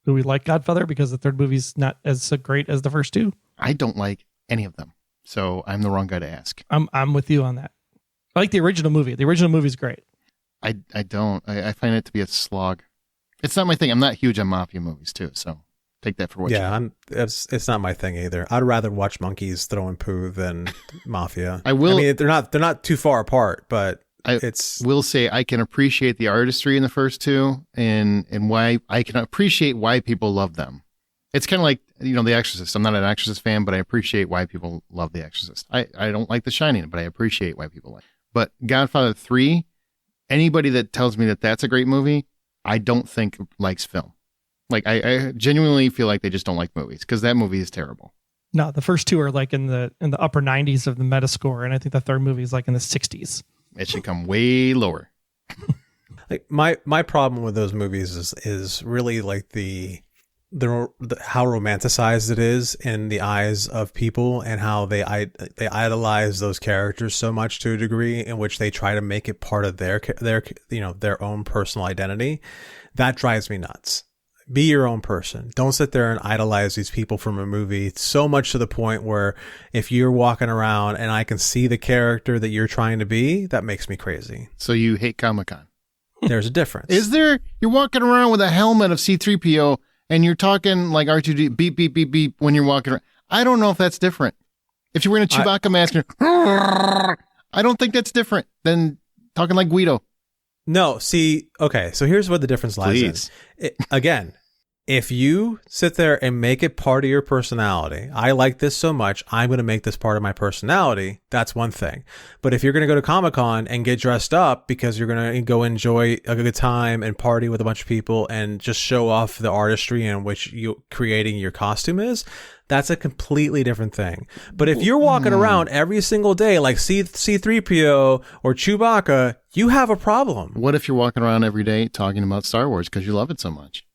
Do we like Godfather because the third movie's not as great as the first 2? I don't like any of them, so I'm the wrong guy to ask. I'm with you on that. I like the original movie. The original movie's great. I don't. I find it to be a slog. It's not my thing. I'm not huge on mafia movies too, so take that for what you want. It's not my thing either. I'd rather watch monkeys throwing poo than mafia. I mean, they're not too far apart, but I will say I can appreciate the artistry in the first 2 and why I can appreciate why people love them. It's kind of like, The Exorcist. I'm not an Exorcist fan, but I appreciate why people love The Exorcist. I don't like The Shining, but I appreciate why people like it. But Godfather 3, anybody that tells me that that's a great movie, I don't think likes film. Like I genuinely feel like they just don't like movies because that movie is terrible. No, the first 2 are like in the upper 90s of the Metascore, and I think the third movie is like in the 60s. It should come way lower. like my problem with those movies is really like the how romanticized it is in the eyes of people, and how they idolize those characters so much to a degree in which they try to make it part of their own personal identity. That drives me nuts. Be your own person. Don't sit there and idolize these people from a movie so much to the point where if you're walking around and I can see the character that you're trying to be, that makes me crazy. So you hate Comic-Con. There's a difference. Is there? You're walking around with a helmet of C-3PO and you're talking like R2D beep, beep, beep, beep when you're walking around. I don't know if that's different. If you're wearing a Chewbacca mask, I don't think that's different than talking like Guido. No, see, okay, so here's where the difference lies in. Again, if you sit there and make it part of your personality, I like this so much, I'm going to make this part of my personality, that's one thing. But if you're going to go to Comic-Con and get dressed up because you're going to go enjoy a good time and party with a bunch of people and just show off the artistry in which you creating your costume is, that's a completely different thing. But if you're walking around every single day like C-3PO or Chewbacca, you have a problem. What if you're walking around every day talking about Star Wars because you love it so much?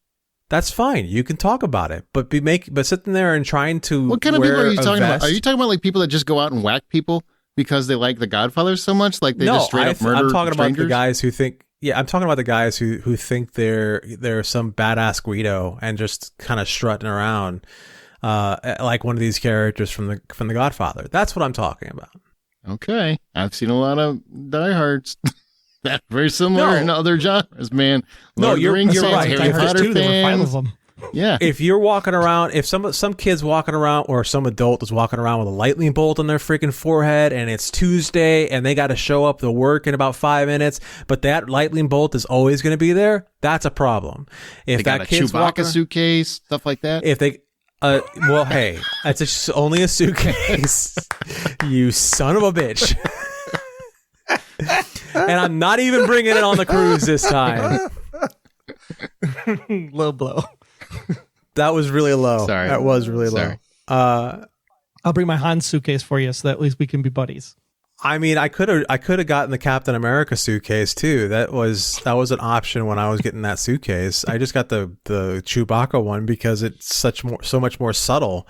That's fine. You can talk about it, but sitting there and trying to what kind of people are you talking about? Are you talking about like people that just go out and whack people because they like The Godfather so much, like they just straight up murder I'm talking strangers? about the guys who think. Yeah, I'm talking about the guys who think they're some badass Guido and just kind of strutting around like one of these characters from the Godfather. That's what I'm talking about. Okay, I've seen a lot of diehards. That's very similar in other genres, man. Lord of the Rings you're fans, right. Harry Potter There were 5 fans. of them. Yeah. If you're walking around, if some kid's walking around or some adult is walking around with a lightning bolt on their freaking forehead and it's Tuesday and they got to show up to work in about 5 minutes, but that lightning bolt is always going to be there, that's a problem. If they that got a kid's Chewbacca walking, suitcase, stuff like that. if they, well, hey, it's only a suitcase. You son of a bitch. And I'm not even bringing it on the cruise this time. Low blow. That was really low. Sorry. That was really Sorry. low. I'll bring my Han suitcase for you so that at least we can be buddies. I mean, I could have gotten the Captain America suitcase too. That was an option when I was getting that suitcase. I just got the Chewbacca one because it's so much more subtle.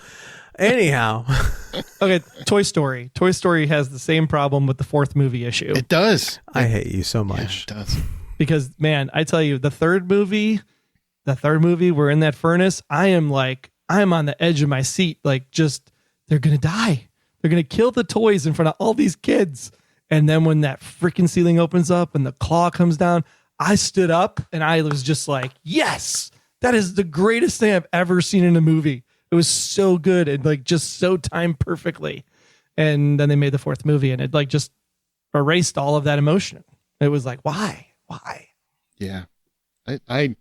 Anyhow. Okay, Toy Story. Toy Story has the same problem with the 4th movie issue. It does. I hate you so much. Yeah, it does. Because, man, I tell you, the third movie, we're in that furnace. I'm on the edge of my seat. Like, just, they're going to die. They're going to kill the toys in front of all these kids. And then when that freaking ceiling opens up and the claw comes down, I stood up and I was just like, yes, that is the greatest thing I've ever seen in a movie. It was so good and like just so timed perfectly. And then they made the fourth movie and it like just erased all of that emotion. It was like, why? Yeah. I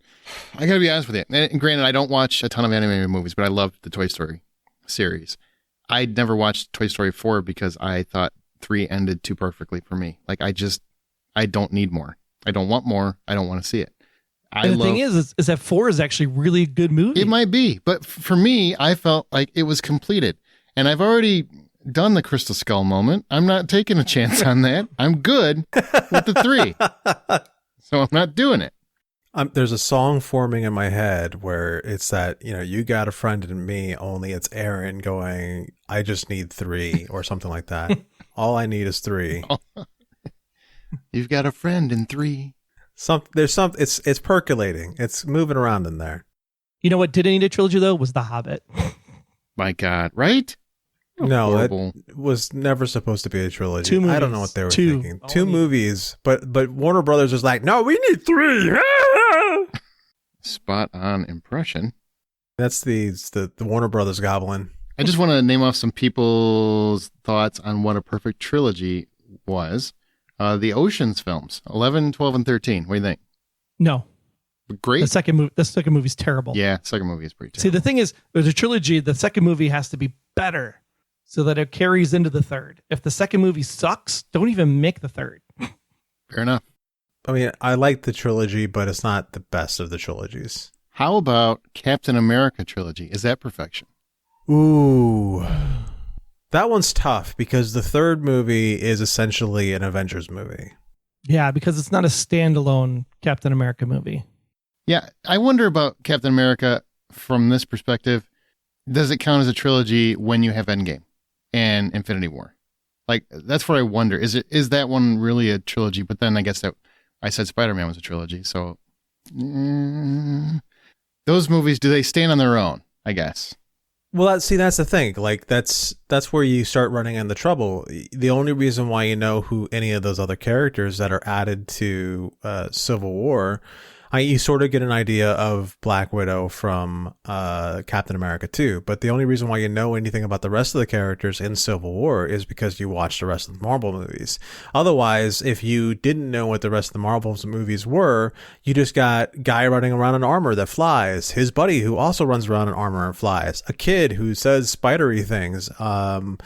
gotta be honest with you. And granted, I don't watch a ton of animated movies, but I love the Toy Story series. I never watched Toy Story 4 because I thought 3 ended too perfectly for me. Like I don't need more. I don't want more. I don't want to see it. And the thing is that 4 is actually really a good movie. It might be, but for me, I felt like it was completed. And I've already done the Crystal Skull moment. I'm not taking a chance on that. I'm good with the 3. So I'm not doing it. There's a song forming in my head where it's that, you got a friend in me, only it's Aaron going, I just need 3 or something like that. All I need is 3. You've got a friend in 3. It's percolating. It's moving around in there. You know what didn't need a trilogy though was The Hobbit. My God, right? No, Horrible. that was never supposed to be a trilogy. 2 movies. I don't know what they were thinking. Oh, 2 movies, but Warner Brothers was like, no, we need 3. Spot on impression. That's the Warner Brothers goblin. I just want to name off some people's thoughts on what a perfect trilogy was. The Ocean's films, 11, 12, and 13. What do you think? No. Great. The second movie's terrible. Yeah, second movie is pretty terrible. See, the thing is, there's a trilogy. The second movie has to be better so that it carries into the third. If the second movie sucks, don't even make the third. Fair enough. I mean, I like the trilogy, but it's not the best of the trilogies. How about Captain America trilogy? Is that perfection? Ooh. That one's tough because the third movie is essentially an Avengers movie. Yeah, because it's not a standalone Captain America movie. Yeah, I wonder about Captain America from this perspective. Does it count as a trilogy when you have Endgame and Infinity War? Like, that's what I wonder. Is that one really a trilogy? But then I guess that I said Spider-Man was a trilogy. So those movies, do they stand on their own? I guess. Well, that's the thing. Like, that's where you start running into trouble. The only reason why you know who any of those other characters that are added to Civil War, you sort of get an idea of Black Widow from Captain America 2. But the only reason why you know anything about the rest of the characters in Civil War is because you watch the rest of the Marvel movies. Otherwise, if you didn't know what the rest of the Marvel movies were, you just got guy running around in armor that flies, his buddy who also runs around in armor and flies, a kid who says spidery things, a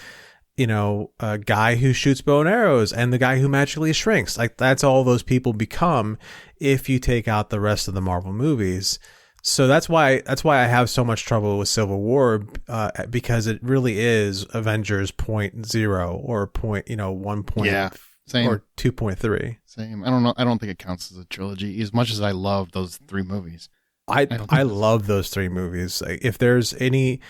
guy who shoots bow and arrows, and the guy who magically shrinks. Like, that's all those people become if you take out the rest of the Marvel movies. So that's why I have so much trouble with Civil War, because it really is Avengers 0.0 or 1. Yeah, same. Or 2.3. Same. I don't know. I don't think it counts as a trilogy as much as I love those 3 movies. I love those 3 movies. Like, if there's any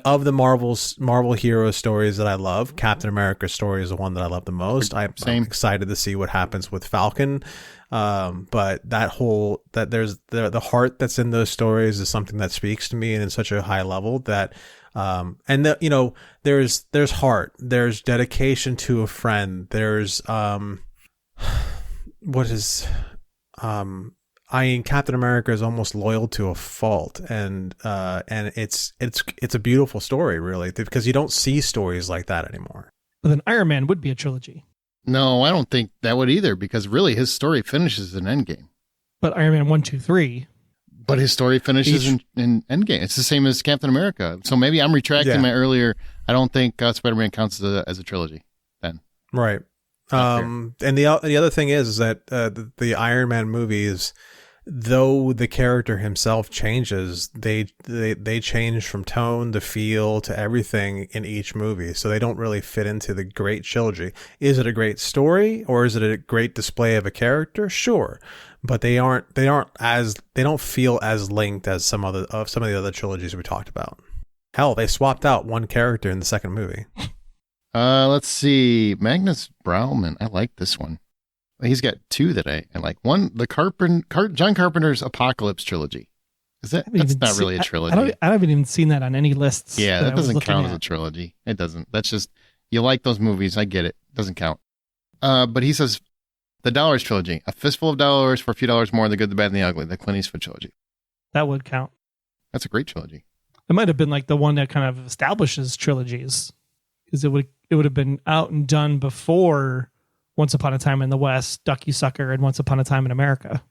of the Marvel hero stories that I love, Captain America's story is the one that I love the most. I'm excited to see what happens with Falcon. But there's the heart that's in those stories is something that speaks to me and in such a high level that, there's heart, there's dedication to a friend. There's, Captain America is almost loyal to a fault, and it's a beautiful story, really, because you don't see stories like that anymore. But then Iron Man would be a trilogy. No, I don't think that would either, because really his story finishes in Endgame. But Iron Man 1, 2, 3. But his story finishes in Endgame. It's the same as Captain America. So maybe I'm retracting my earlier. I don't think Spider-Man counts as a trilogy then. Right. And the other thing is that the Iron Man movies, though the character himself changes, they change from tone to feel to everything in each movie. So they don't really fit into the great trilogy. Is it a great story or is it a great display of a character? Sure. But they don't feel as linked as some of the other trilogies we talked about. Hell, they swapped out one character in the second movie. Let's see. Magnus Brauman. I like this one. He's got 2 that I like. One, the John Carpenter's Apocalypse trilogy. That's not really a trilogy. I haven't even seen that on any lists. Yeah, that doesn't count as a trilogy. It doesn't. That's just, you like those movies. I get it. Doesn't count. But he says the Dollars trilogy, a fistful of dollars for a few dollars more, the good, the bad, and the ugly, the Clint Eastwood trilogy. That would count. That's a great trilogy. It might have been like the one that kind of establishes trilogies, because it would have been out and done before Once Upon a Time in the West, Ducky Sucker, and Once Upon a Time in America.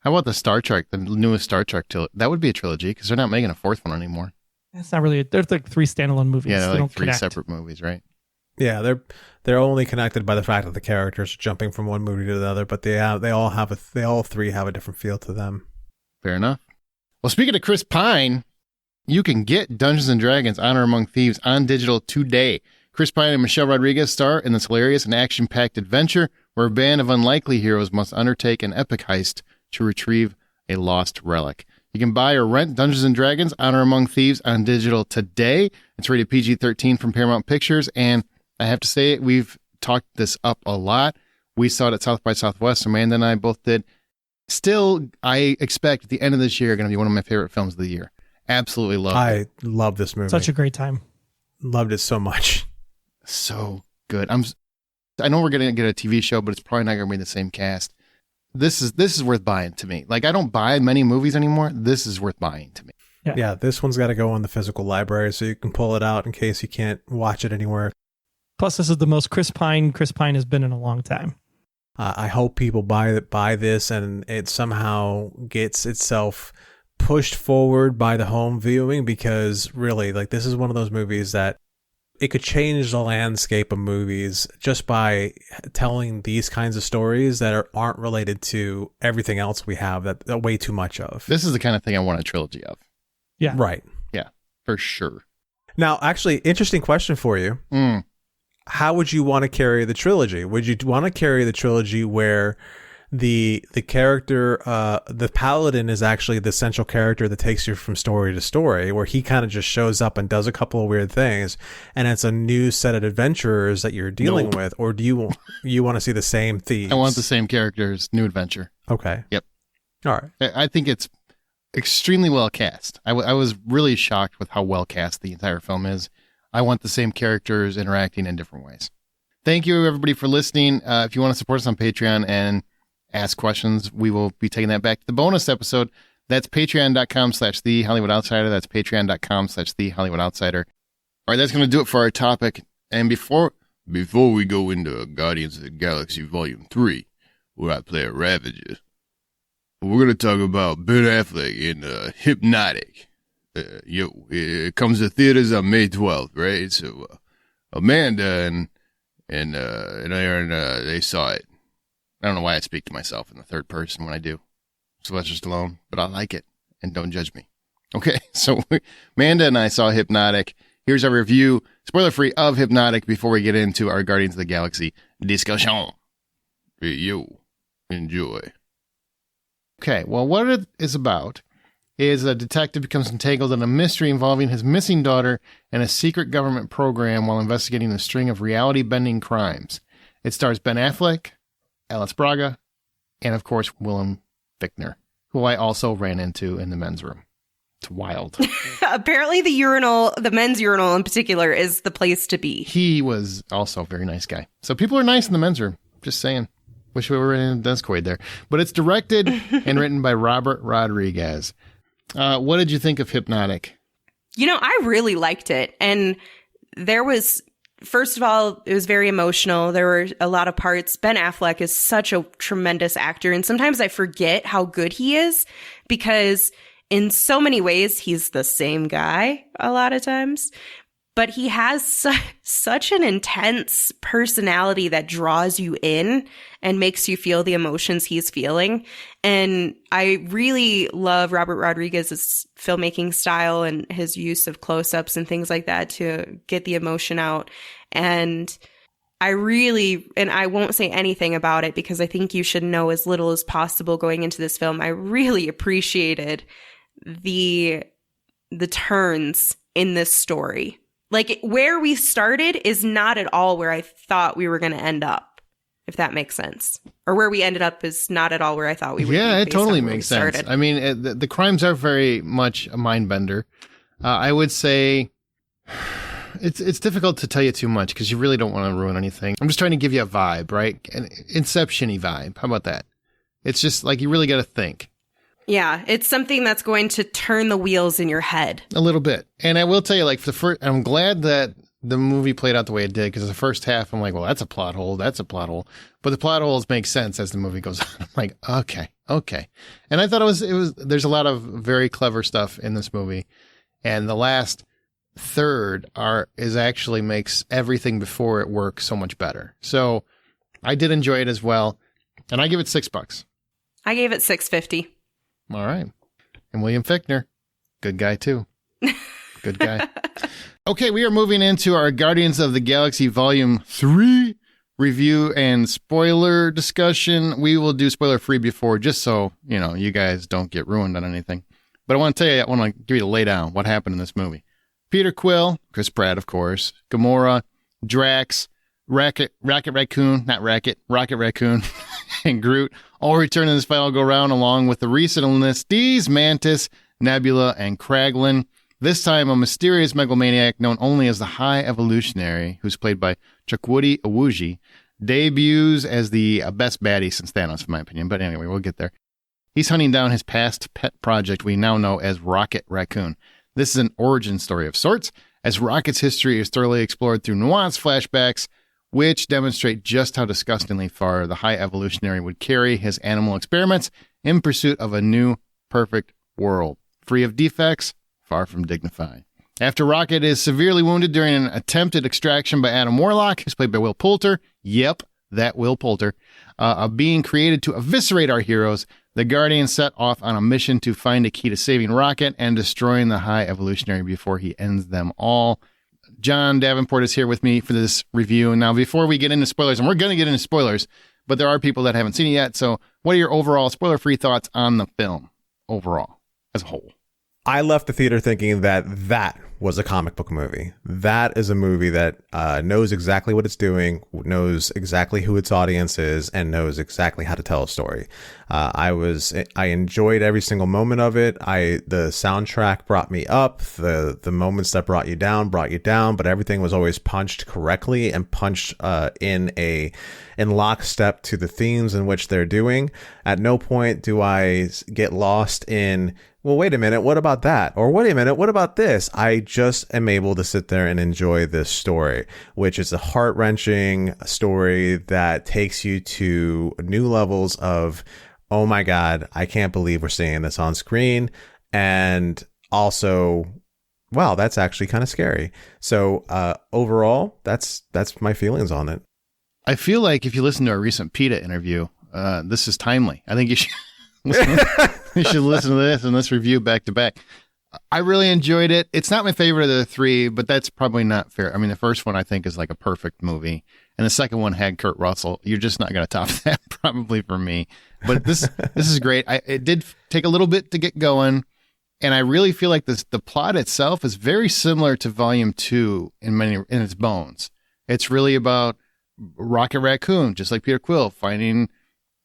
How about the Star Trek, the newest Star Trek trilogy? That would be a trilogy because they're not making a fourth one anymore. It's not really. They're like 3 standalone movies. Yeah, they're they like don't 3 connect. separate movies, right? Yeah, they're only connected by the fact that the characters are jumping from one movie to the other, but they all three have a different feel to them. Fair enough. Well, speaking of Chris Pine, you can get Dungeons & Dragons Honor Among Thieves on digital today. Chris Pine and Michelle Rodriguez star in this hilarious and action-packed adventure where a band of unlikely heroes must undertake an epic heist to retrieve a lost relic. You can buy or rent Dungeons & Dragons Honor Among Thieves on digital today. It's rated PG-13 from Paramount Pictures, and I have to say, we've talked this up a lot. We saw it at South by Southwest. Amanda and I both did. Still, I expect at the end of this year going to be one of my favorite films of the year. Absolutely love it. I love this movie. Such a great time. Loved it so much. So good. I know we're going to get a TV show, but it's probably not going to be the same cast. This is worth buying to me. Like, I don't buy many movies anymore. This is worth buying to me. Yeah, this one's got to go in the physical library so you can pull it out in case you can't watch it anywhere. Plus, this is the most Chris Pine has been in a long time. I hope people buy this and it somehow gets itself pushed forward by the home viewing, because really, like, this is one of those movies that it could change the landscape of movies just by telling these kinds of stories that aren't related to everything else we have that way too much of. This is the kind of thing I want a trilogy of. Yeah. Right. Yeah, for sure. Now, actually, interesting question for you. How would you want to carry the trilogy? Would you want to carry the trilogy where the character, the paladin, is actually the central character that takes you from story to story, where he kind of just shows up and does a couple of weird things, and it's a new set of adventurers that you're dealing with? Or do you want to see the same thieves? I want the same characters, new adventure. Okay. Yep. All right. I think it's extremely well cast. I was really shocked with how well cast the entire film is. I want the same characters interacting in different ways. Thank you, everybody, for listening. If you want to support us on Patreon and ask questions, we will be taking that back to the bonus episode. That's patreon.com/The Hollywood Outsider. That's patreon.com/The Hollywood Outsider. All right, that's going to do it for our topic. And before we go into Guardians of the Galaxy Volume 3, where I play a Ravager, we're going to talk about Ben Affleck in Hypnotic. It comes to theaters on May 12th, right? So Amanda and Aaron, they saw it. I don't know why I speak to myself in the third person when I do. Sylvester Stallone, but I like it, and don't judge me. Okay, so Amanda and I saw Hypnotic. Here's our review, spoiler-free, of Hypnotic before we get into our Guardians of the Galaxy discussion. You enjoy. Okay, well, what it is about is a detective becomes entangled in a mystery involving his missing daughter and a secret government program while investigating a string of reality-bending crimes. It stars Ben Affleck, Alice Braga, and, of course, Willem Fichtner, who I also ran into in the men's room. It's wild. Apparently the men's urinal in particular, is the place to be. He was also a very nice guy. So people are nice in the men's room. Just saying. Wish we were in Descoid there. But it's directed and written by Robert Rodriguez. What did you think of Hypnotic? You know, I really liked it. And there was, first of all, it was very emotional. There were a lot of parts. Ben Affleck is such a tremendous actor. And sometimes I forget how good he is, because in so many ways, he's the same guy a lot of times. But he has such an intense personality that draws you in and makes you feel the emotions he's feeling. And I really love Robert Rodriguez's filmmaking style and his use of close-ups and things like that to get the emotion out. And I won't say anything about it because I think you should know as little as possible going into this film. I really appreciated the turns in this story. Like, where we started is not at all where I thought we were going to end up, if that makes sense. Or where we ended up is not at all where I thought we would be. Yeah, it totally makes sense. Started. I mean, the crimes are very much a mind bender. I would say It's difficult to tell you too much because you really don't want to ruin anything. I'm just trying to give you a vibe, right? An Inception-y vibe. How about that? It's just like you really got to think. Yeah, it's something that's going to turn the wheels in your head. A little bit. And I will tell you, like, I'm glad that the movie played out the way it did, because the first half, I'm like, well, that's a plot hole. That's a plot hole. But the plot holes make sense as the movie goes on. I'm like, okay. And I thought there's a lot of very clever stuff in this movie. And the last third actually makes everything before it work so much better. So I did enjoy it as well. And I give it $6. I gave it $6.50. All right. And William Fichtner, good guy too. Good guy. Okay, we are moving into our Guardians of the Galaxy Volume 3 review and spoiler discussion. We will do spoiler free before, just so, you guys don't get ruined on anything. But I want to tell you, I want to give you the lay down what happened in this movie. Peter Quill, Chris Pratt, of course, Gamora, Drax, Rocket Raccoon, and Groot all return in this final go-round, along with the recent enlistees, Mantis, Nebula, and Kraglin. This time, a mysterious megalomaniac known only as the High Evolutionary, who's played by Chukwudi Iwuji, debuts as the best baddie since Thanos, in my opinion. But anyway, we'll get there. He's hunting down his past pet project we now know as Rocket Raccoon. This is an origin story of sorts, as Rocket's history is thoroughly explored through nuanced flashbacks, which demonstrate just how disgustingly far the High Evolutionary would carry his animal experiments in pursuit of a new, perfect world, free of defects, far from dignified. After Rocket is severely wounded during an attempted extraction by Adam Warlock, who's played by Will Poulter, yep, that Will Poulter, a being created to eviscerate our heroes, the Guardians set off on a mission to find a key to saving Rocket and destroying the High Evolutionary before he ends them all. John Davenport is here with me for this review. Now, before we get into spoilers, and we're going to get into spoilers, but there are people that haven't seen it yet. So what are your overall spoiler-free thoughts on the film overall, as a whole? I left the theater thinking that was a comic book movie. That is a movie that knows exactly what it's doing, knows exactly who its audience is, and knows exactly how to tell a story. I enjoyed every single moment of it. The soundtrack brought me up. The moments that brought you down, but everything was always punched correctly and punched in lockstep to the themes in which they're doing. At no point do I get lost in, well, wait a minute, what about that? Or wait a minute, what about this? I just am able to sit there and enjoy this story, which is a heart-wrenching story that takes you to new levels of, oh my God, I can't believe we're seeing this on screen. And also, wow, that's actually kind of scary. So overall, that's my feelings on it. I feel like if you listen to a recent PETA interview, this is timely. I think you should you should listen to this and let's review back to back. I really enjoyed it. It's not my favorite of the three, but that's probably not fair. I mean, the first one I think is like a perfect movie, and the second one had Kurt Russell. You're just not going to top that, probably, for me. But this is great. It did take a little bit to get going, and I really feel like the plot itself is very similar to Volume 2 in its bones. It's really about Rocket Raccoon, just like Peter Quill,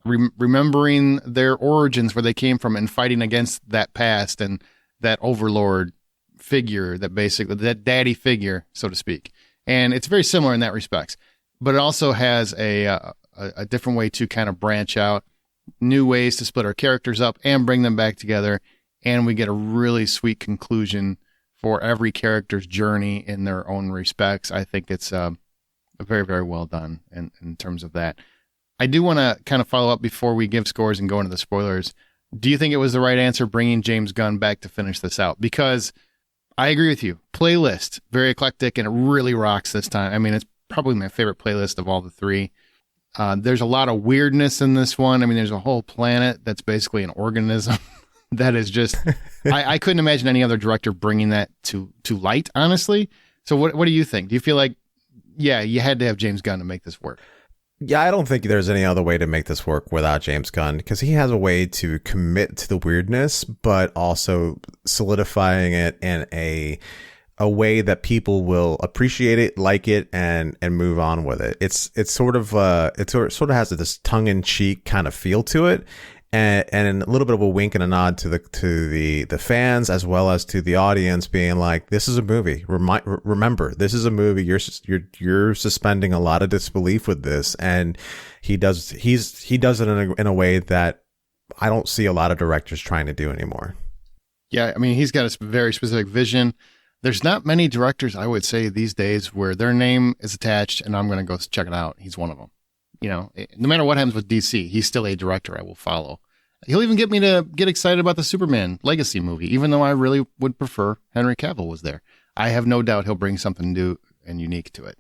remembering their origins, where they came from, and fighting against that past and that overlord figure, that daddy figure, so to speak. And it's very similar in that respects, but it also has a different way to kind of branch out, new ways to split our characters up and bring them back together. And we get a really sweet conclusion for every character's journey in their own respects. I think it's very, very well done in terms of that. I do want to kind of follow up before we give scores and go into the spoilers. Do you think it was the right answer bringing James Gunn back to finish this out? Because I agree with you. Playlist, very eclectic, and it really rocks this time. I mean, it's probably my favorite playlist of all the three. There's a lot of weirdness in this one. I mean, there's a whole planet that's basically an organism that is just... I couldn't imagine any other director bringing that to light, honestly. So what do you think? Do you feel like, yeah, you had to have James Gunn to make this work? Yeah, I don't think there's any other way to make this work without James Gunn, because he has a way to commit to the weirdness, but also solidifying it in a way that people will appreciate it, like it, and move on with it. It sort of has this tongue-in-cheek kind of feel to it, and a little bit of a wink and a nod to the fans as well as to the audience, being like, this is a movie. Remember, this is a movie. You're suspending a lot of disbelief with this, and he does it in a way that I don't see a lot of directors trying to do anymore. Yeah, I mean, he's got a very specific vision. There's not many directors, I would say, these days where their name is attached and I'm going to go check it out. He's one of them. You know, no matter what happens with DC, he's still a director I will follow. He'll even get me to get excited about the Superman Legacy movie, even though I really would prefer Henry Cavill was there. I have no doubt he'll bring something new and unique to it.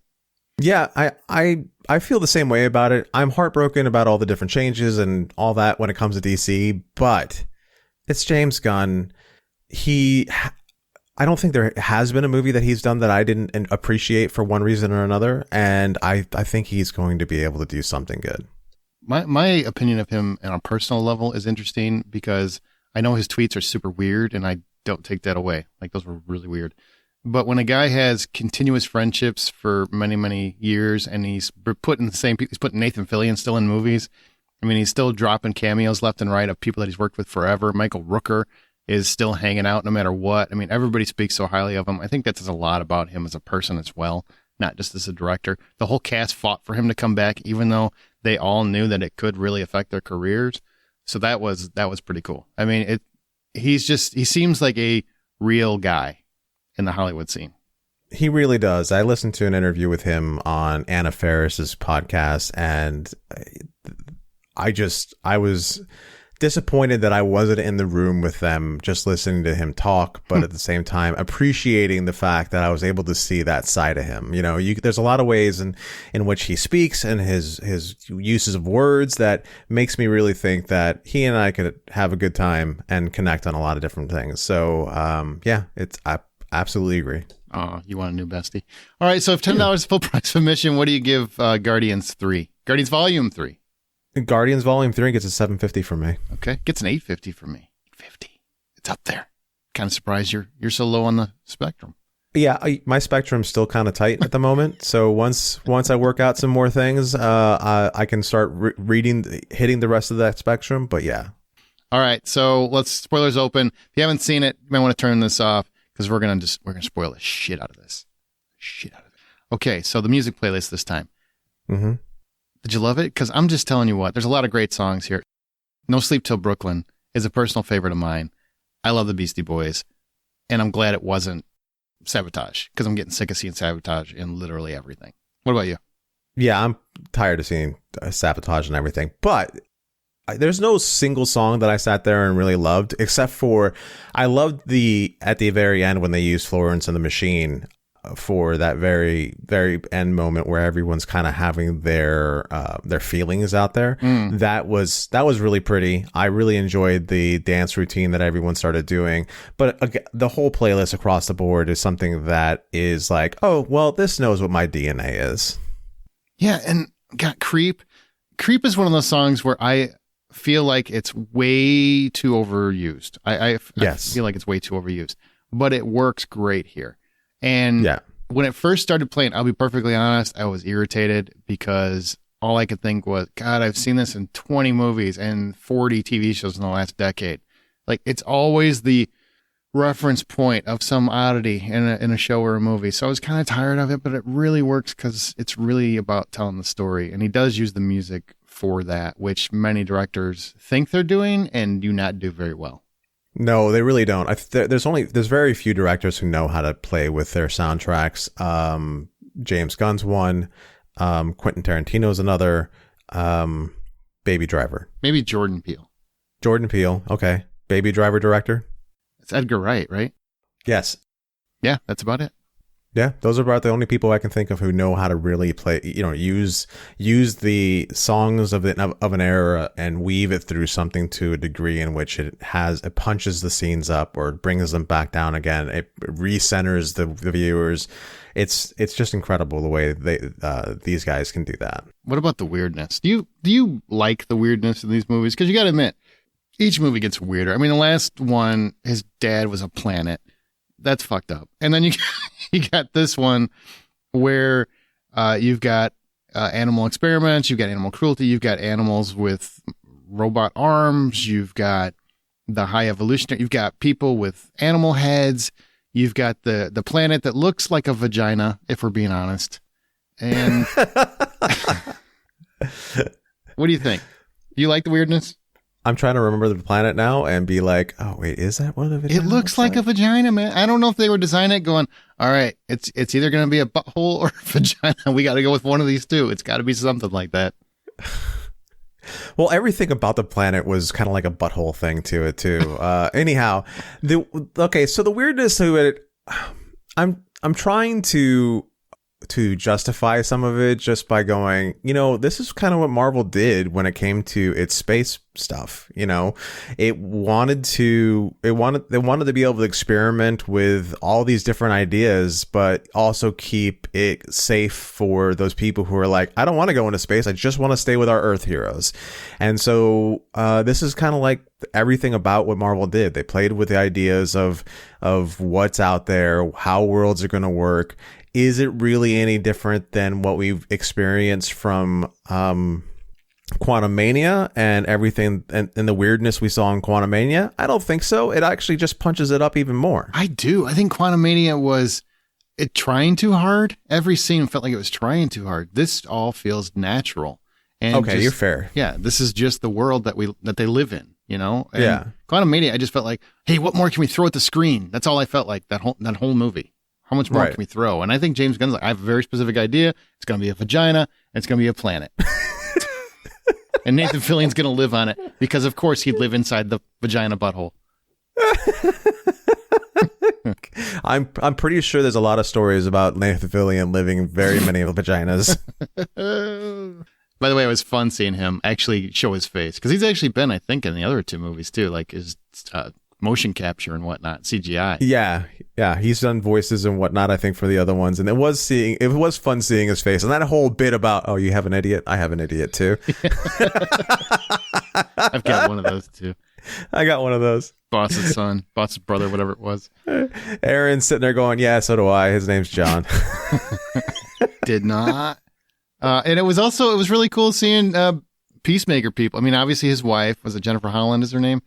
Yeah, I feel the same way about it. I'm heartbroken about all the different changes and all that when it comes to DC, but it's James Gunn. I don't think there has been a movie that he's done that I didn't appreciate for one reason or another, and I think he's going to be able to do something good. My opinion of him on a personal level is interesting because I know his tweets are super weird, and I don't take that away. Like, those were really weird. But when a guy has continuous friendships for many, many years, and he's putting Nathan Fillion still in movies. I mean, he's still dropping cameos left and right of people that he's worked with forever. Michael Rooker is still hanging out no matter what. I mean, everybody speaks so highly of him. I think that says a lot about him as a person as well, not just as a director. The whole cast fought for him to come back, even though they all knew that it could really affect their careers. So that was pretty cool. I mean, he seems like a real guy in the Hollywood scene. He really does. I listened to an interview with him on Anna Faris's podcast, and I was disappointed that I wasn't in the room with them just listening to him talk, but at the same time appreciating the fact that I was able to see that side of him. You know, there's a lot of ways in which he speaks and his uses of words that makes me really think that he and I could have a good time and connect on a lot of different things. So I absolutely agree. Oh, you want a new bestie? All right, so if $10 full price admission, what do you give Guardians 3? Guardians Volume 3. Guardians Volume 3 gets a $7.50 from me. Okay, gets an $8.50 from me. $8.50. It's up there. Kind of surprised you're so low on the spectrum. Yeah, my spectrum's still kind of tight at the moment. So once I work out some more things, I can start hitting the rest of that spectrum. But yeah. All right, so let's spoilers open. If you haven't seen it, you might want to turn this off because we're gonna spoil the shit out of this. Okay, so the music playlist this time. Mm-hmm. Did you love it? Because I'm just telling you what, there's a lot of great songs here. No Sleep Till Brooklyn is a personal favorite of mine. I love the Beastie Boys, and I'm glad it wasn't Sabotage because I'm getting sick of seeing Sabotage in literally everything. What about you? Yeah, I'm tired of seeing Sabotage and everything, but there's no single song that I sat there and really loved, except for I loved at the very end when they used Florence and the Machine for that very, very end moment where everyone's kind of having their feelings out there. That was really pretty. I really enjoyed the dance routine that everyone started doing. But the whole playlist across the board is something that is like, oh, well, this knows what my DNA is. Yeah, and got Creep. Creep is one of those songs where I feel like it's way too overused. I feel like it's way too overused, but it works great here. And when it first started playing, I'll be perfectly honest, I was irritated because all I could think was, God, I've seen this in 20 movies and 40 TV shows in the last decade. Like, it's always the reference point of some oddity in a show or a movie. So I was kind of tired of it, but it really works because it's really about telling the story. And he does use the music for that, which many directors think they're doing and do not do very well. No, they really don't. There's very few directors who know how to play with their soundtracks. James Gunn's one, Quentin Tarantino's another, Baby Driver. Maybe Jordan Peele. Jordan Peele, okay. Baby Driver director? It's Edgar Wright, right? Yes. Yeah, that's about it. Yeah, those are about the only people I can think of who know how to really play, use the songs of an era and weave it through something to a degree in which it punches the scenes up or brings them back down again. It recenters the viewers. It's just incredible the way these guys can do that. What about the weirdness? Do you like the weirdness in these movies? Because you got to admit, each movie gets weirder. I mean, the last one, his dad was a planet. That's fucked up. And then you got this one where you've got animal experiments, you've got animal cruelty, you've got animals with robot arms. You've got the high evolutionary. You've got people with animal heads. You've got the planet that looks like a vagina, if we're being honest. And what do you think? You like the weirdness? I'm trying to remember the planet now and be like, oh wait, is that what a vagina? It looks like a vagina, man. I don't know if they were designing it going, all right, it's either going to be a butthole or a vagina. We got to go with one of these two. It's got to be something like that. Well, everything about the planet was kind of like a butthole thing to it too. Anyhow, so the weirdness to it, I'm trying to justify some of it just by going, this is kind of what Marvel did when it came to its space stuff. They wanted to be able to experiment with all these different ideas, but also keep it safe for those people who are like, I don't want to go into space. I just want to stay with our Earth heroes. And so this is kind of like everything about what Marvel did. They played with the ideas of what's out there, how worlds are going to work. Is it really any different than what we've experienced from Quantumania and everything and the weirdness we saw in Quantumania? I don't think so. It actually just punches it up even more. I do. I think Quantumania was trying too hard. Every scene felt like it was trying too hard. This all feels natural. And okay, you're fair. Yeah, this is just the world that they live in, And yeah. Quantumania, I just felt like, hey, what more can we throw at the screen? That's all I felt like that whole movie. How much more can we throw? And I think James Gunn's like, I have a very specific idea. It's going to be a vagina. And it's going to be a planet. And Nathan Fillion's going to live on it because, of course, he'd live inside the vagina butthole. I'm pretty sure there's a lot of stories about Nathan Fillion living in very many vaginas. By the way, it was fun seeing him actually show his face because he's actually been, I think, in the other two movies too, like his motion capture and whatnot, CGI. Yeah, he's done voices and whatnot, I think, for the other ones, and it was fun seeing his face, and that whole bit about, oh, you have an idiot, I have an idiot too. I've got one of those too. I got one of those. Boss's son, boss's brother, whatever it was. Aaron's sitting there going, yeah, so do I. His name's John. Did not. And it was really cool seeing Peacemaker people. I mean, obviously his wife was Jennifer Holland is her name.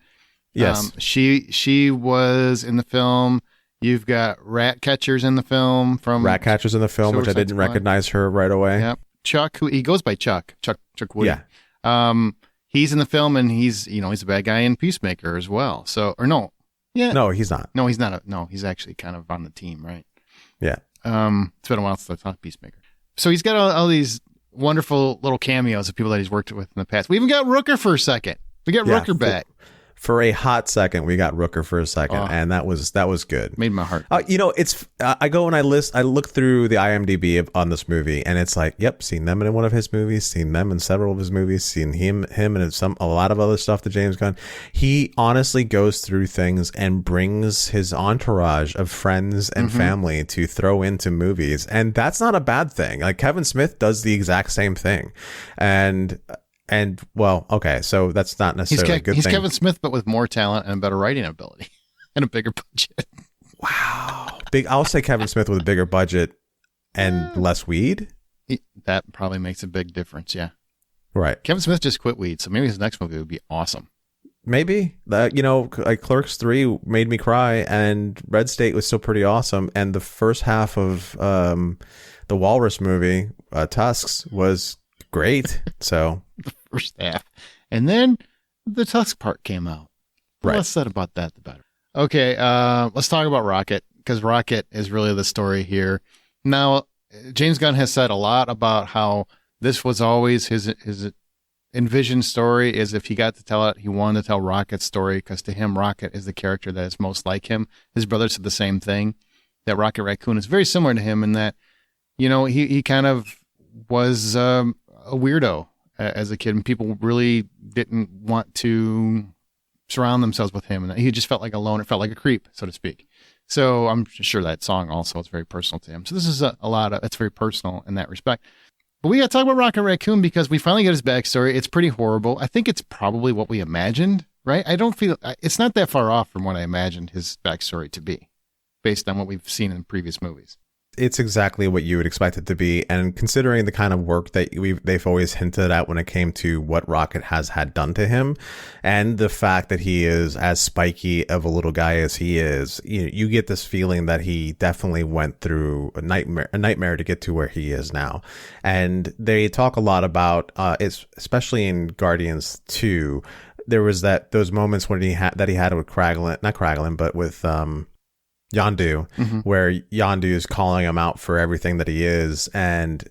Yes. She was in the film. You've got Ratcatcher's in the film Ratcatcher's in the film, which I didn't recognize her right away. Yep. Chuck, who he goes by Chuck Woody. Yeah. He's in the film and he's a bad guy in Peacemaker as well. So, or no. Yeah. No, he's not. No, he's not. He's actually kind of on the team, right? Yeah. It's been a while since I saw Peacemaker. So he's got all these wonderful little cameos of people that he's worked with in the past. We even got Rooker for a second. We got Rooker back. For a hot second, we got Rooker for a second, and that was good. Made my heart. It's I go and I look through the IMDb on this movie, and it's like, yep, seen them in one of his movies, seen them in several of his movies, seen him and a lot of other stuff that James Gunn. He honestly goes through things and brings his entourage of friends and family to throw into movies, and that's not a bad thing. Like Kevin Smith does the exact same thing, and well, okay, so that's not necessarily a good thing. He's Kevin Smith, but with more talent and a better writing ability and a bigger budget. Wow. I'll say Kevin Smith with a bigger budget and less weed. That probably makes a big difference, yeah. Right. Kevin Smith just quit weed, so maybe his next movie would be awesome. Maybe. Like Clerks 3 made me cry, and Red State was still pretty awesome, and the first half of the Walrus movie, Tusks, was great, so... The first half. And then the Tusk part came out. The right. less said about that, the better. Okay, let's talk about Rocket, because Rocket is really the story here. Now, James Gunn has said a lot about how this was always his envisioned story, is if he got to tell it, he wanted to tell Rocket's story, because to him, Rocket is the character that is most like him. His brother said the same thing, that Rocket Raccoon is very similar to him in that, he kind of was a weirdo as a kid, and people really didn't want to surround themselves with him, and he just felt like a loner, felt like a creep, so to speak. So I'm sure that song also is very personal to him. So this is it's very personal in that respect. But we got to talk about Rocket Raccoon because we finally get his backstory. It's pretty horrible. I think it's probably what we imagined, right? I don't feel it's not that far off from what I imagined his backstory to be, based on what we've seen in previous movies. it's exactly what you would expect it to be. And considering the kind of work that they've always hinted at when it came to what Rocket has had done to him, and the fact that he is as spiky of a little guy as he is, you get this feeling that he definitely went through a nightmare to get to where he is now. And they talk a lot about, especially in Guardians 2, there was those moments when he had with Yondu, where Yondu is calling him out for everything that he is, and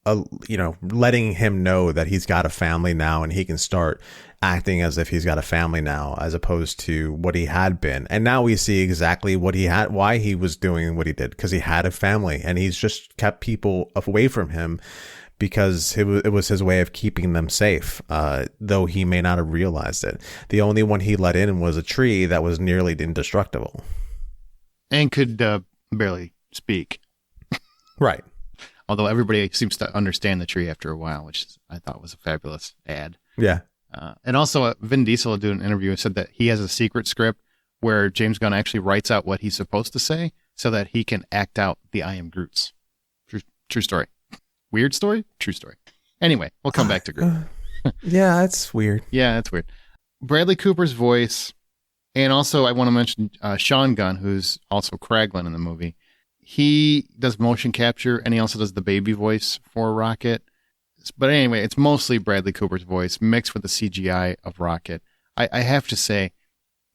letting him know that he's got a family now, and he can start acting as if he's got a family now, as opposed to what he had been. And now we see exactly why he was doing what he did, because he had a family, and he's just kept people away from him because it was his way of keeping them safe, though he may not have realized it. The only one he let in was a tree that was nearly indestructible. And could barely speak. Right. Although everybody seems to understand the tree after a while, which I thought was a fabulous ad. Yeah. And also Vin Diesel did an interview and said that he has a secret script where James Gunn actually writes out what he's supposed to say so that he can act out the I am Groots. True story. Weird story? True story. Anyway, we'll come back to Groot. Yeah, that's weird. Yeah, that's weird. Bradley Cooper's voice. And also, I want to mention Sean Gunn, who's also Kraglin in the movie. He does motion capture, and he also does the baby voice for Rocket. But anyway, it's mostly Bradley Cooper's voice mixed with the CGI of Rocket. I have to say,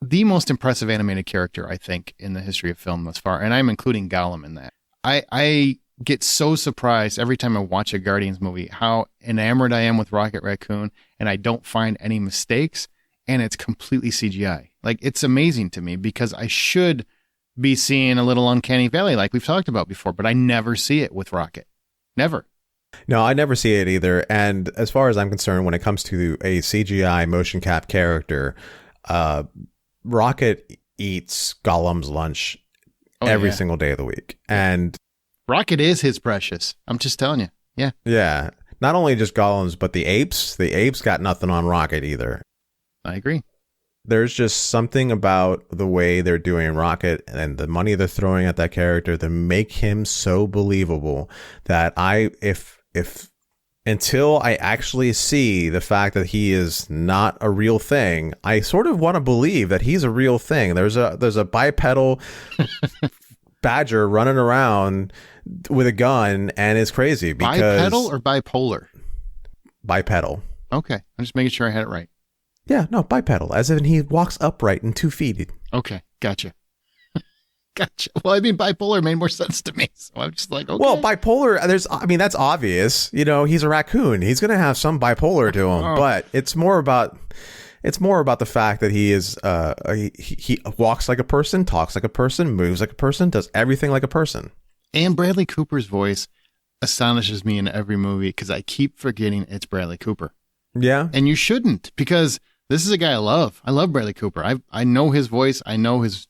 the most impressive animated character, I think, in the history of film thus far, and I'm including Gollum in that. I get so surprised every time I watch a Guardians movie how enamored I am with Rocket Raccoon, and I don't find any mistakes, and it's completely CGI. Like, it's amazing to me because I should be seeing a little uncanny valley like we've talked about before, but I never see it with Rocket. Never. No, I never see it either. And as far as I'm concerned, when it comes to a CGI motion cap character, Rocket eats Gollum's lunch every single day of the week. And Rocket is his precious. I'm just telling you. Yeah. Yeah. Not only just Gollum's, but the apes. The apes got nothing on Rocket either. I agree. There's just something about the way they're doing Rocket and the money they're throwing at that character to make him so believable that if until I actually see the fact that he is not a real thing, I sort of want to believe that he's a real thing. There's a bipedal badger running around with a gun, and it's crazy because bipedal or bipolar? Bipedal. Okay, I'm just making sure I had it right. Yeah, no, bipedal, as in he walks upright in 2 feet. Okay, gotcha. Gotcha. Well, I mean, bipolar made more sense to me, so I'm just like, okay. Well, bipolar, that's obvious. He's a raccoon. He's going to have some bipolar to him, but it's more about the fact that he is he walks like a person, talks like a person, moves like a person, does everything like a person. And Bradley Cooper's voice astonishes me in every movie because I keep forgetting it's Bradley Cooper. Yeah. And you shouldn't, because this is a guy I love. I love Bradley Cooper. I know his voice. I know his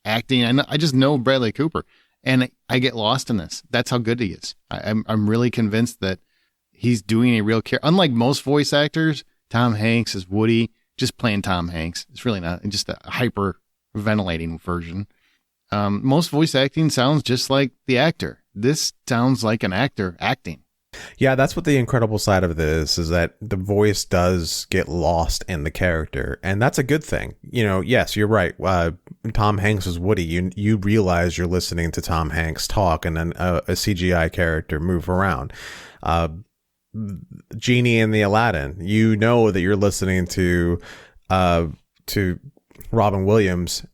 acting. I just know Bradley Cooper. And I get lost in this. That's how good he is. I'm really convinced that he's doing a real character. Unlike most voice actors, Tom Hanks is Woody, just playing Tom Hanks. It's really not just a hyper ventilating version. Most voice acting sounds just like the actor. This sounds like an actor acting. Yeah, that's what the incredible side of this is that the voice does get lost in the character, and that's a good thing. Yes, you're right. Tom Hanks is Woody. You realize you're listening to Tom Hanks talk, and then a CGI character move around. Genie in the Aladdin. You know that you're listening to Robin Williams,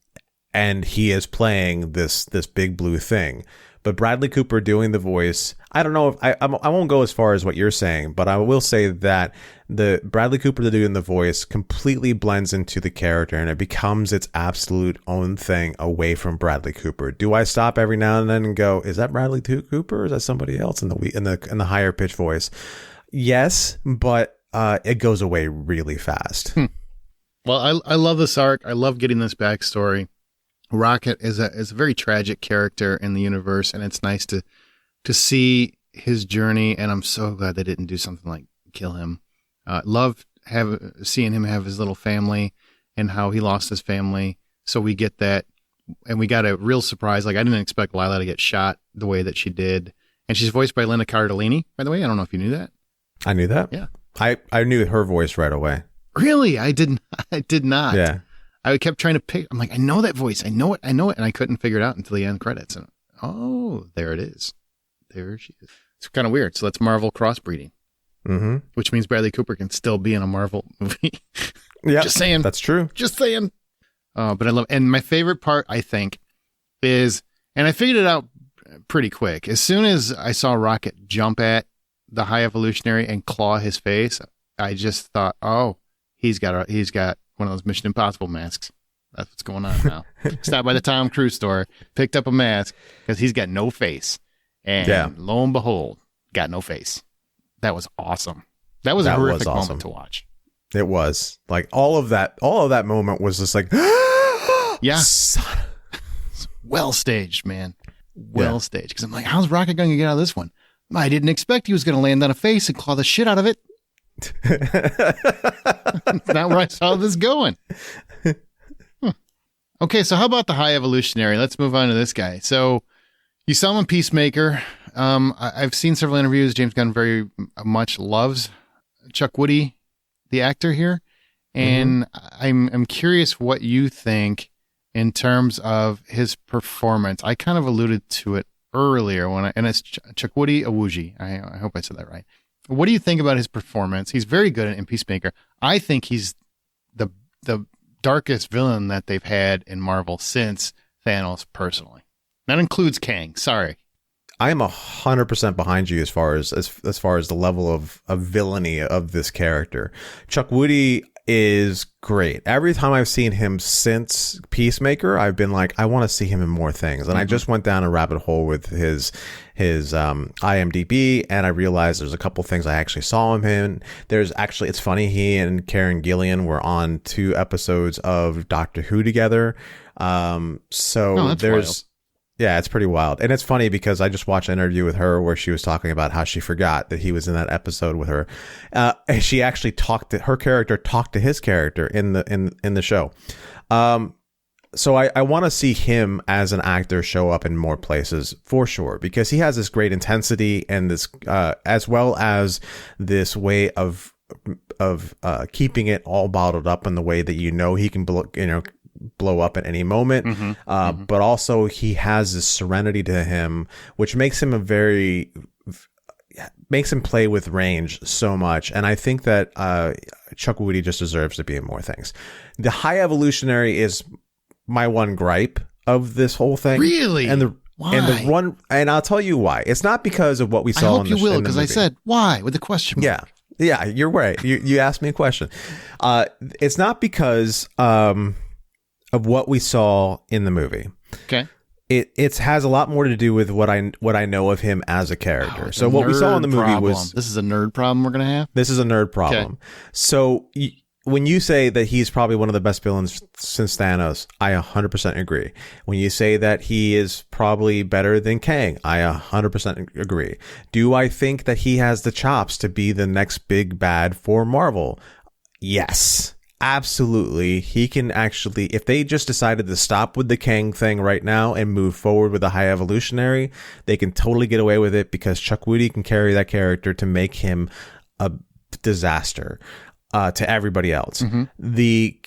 and he is playing this big blue thing. But Bradley Cooper doing the voice, I don't know if I won't go as far as what you're saying, but I will say that the Bradley Cooper doing the voice completely blends into the character, and it becomes its absolute own thing away from Bradley Cooper. Do I stop every now and then and go, is that Bradley Cooper, or is that somebody else in the higher pitch voice? Yes, but it goes away really fast. Well, I love this arc. I love getting this backstory. Rocket is a very tragic character in the universe, and it's nice to see his journey, and I'm so glad they didn't do something like kill him. Love seeing him have his little family and how he lost his family, so we get that and we got a real surprise. Like, I didn't expect Lila to get shot the way that she did. And she's voiced by Linda Cardellini, by the way. I don't know if you knew that. I knew that. Yeah. I knew her voice right away. Really? I did not. Yeah. I kept trying to pick. I'm like, I know that voice. I know it. And I couldn't figure it out until the end credits. And oh, there it is. There she is. It's kind of weird. So that's Marvel crossbreeding, which means Bradley Cooper can still be in a Marvel movie. Yeah. Just saying. That's true. Just saying. But I love, and my favorite part, I think, is, and I figured it out pretty quick. As soon as I saw Rocket jump at the High Evolutionary and claw his face, I just thought, oh, he's got one of those Mission Impossible masks. That's what's going on now. Stopped by the Tom Cruise store, picked up a mask because he's got no face, and lo and behold, got no face. That was awesome. That was a horrific moment to watch. It was like all of that moment was just like, yeah, well staged, man. Well staged. Because I'm like, how's Rocket going to get out of this one? I didn't expect he was going to land on a face and claw the shit out of it. That's not where I saw this going. Okay, so how about the High Evolutionary? Let's move on to this guy. So you saw him in Peacemaker. I've seen several interviews. James Gunn very much loves Chuck Woody, the actor here, and I'm curious what you think in terms of his performance. I kind of alluded to it earlier and it's Chukwudi Iwuji. I hope I said that right. What do you think about his performance? He's very good in Peacemaker. I think he's the darkest villain that they've had in Marvel since Thanos. Personally, that includes Kang. Sorry. I am 100% behind you as far as the level of villainy of this character. Chuck Woody is great. Every time I've seen him since Peacemaker, I've been like, I want to see him in more things. And I just went down a rabbit hole with his IMDb, and I realized there's a couple things I actually saw him in. It's funny, he and Karen Gillian were on 2 episodes of Doctor Who together. Wild. Yeah, it's pretty wild. And it's funny because I just watched an interview with her where she was talking about how she forgot that he was in that episode with her. And she actually her character talked to his character in the show. So I want to see him as an actor show up in more places for sure, because he has this great intensity and this, as well as this way of keeping it all bottled up in the way that, he can blow up at any moment. But also he has this serenity to him, which makes him makes him play with range so much. And I think that Chuck Woody just deserves to be in more things. The High Evolutionary is my one gripe of this whole thing. Really? Why? And I'll tell you why. It's not because of what we saw. I hope you will, because I said why with the question mark. Yeah, you're right. You asked me a question. It's not because of what we saw in the movie. Okay. It has a lot more to do with what I know of him as a character. So what we saw in the movie was... This is a nerd problem we're going to have? This is a nerd problem. Okay. So when you say that he's probably one of the best villains since Thanos, I 100% agree. When you say that he is probably better than Kang, I 100% agree. Do I think that he has the chops to be the next big bad for Marvel? Yes. Absolutely. He can actually, if they just decided to stop with the Kang thing right now and move forward with the High Evolutionary, they can totally get away with it, because Chuck Woody can carry that character to make him a disaster to everybody else. The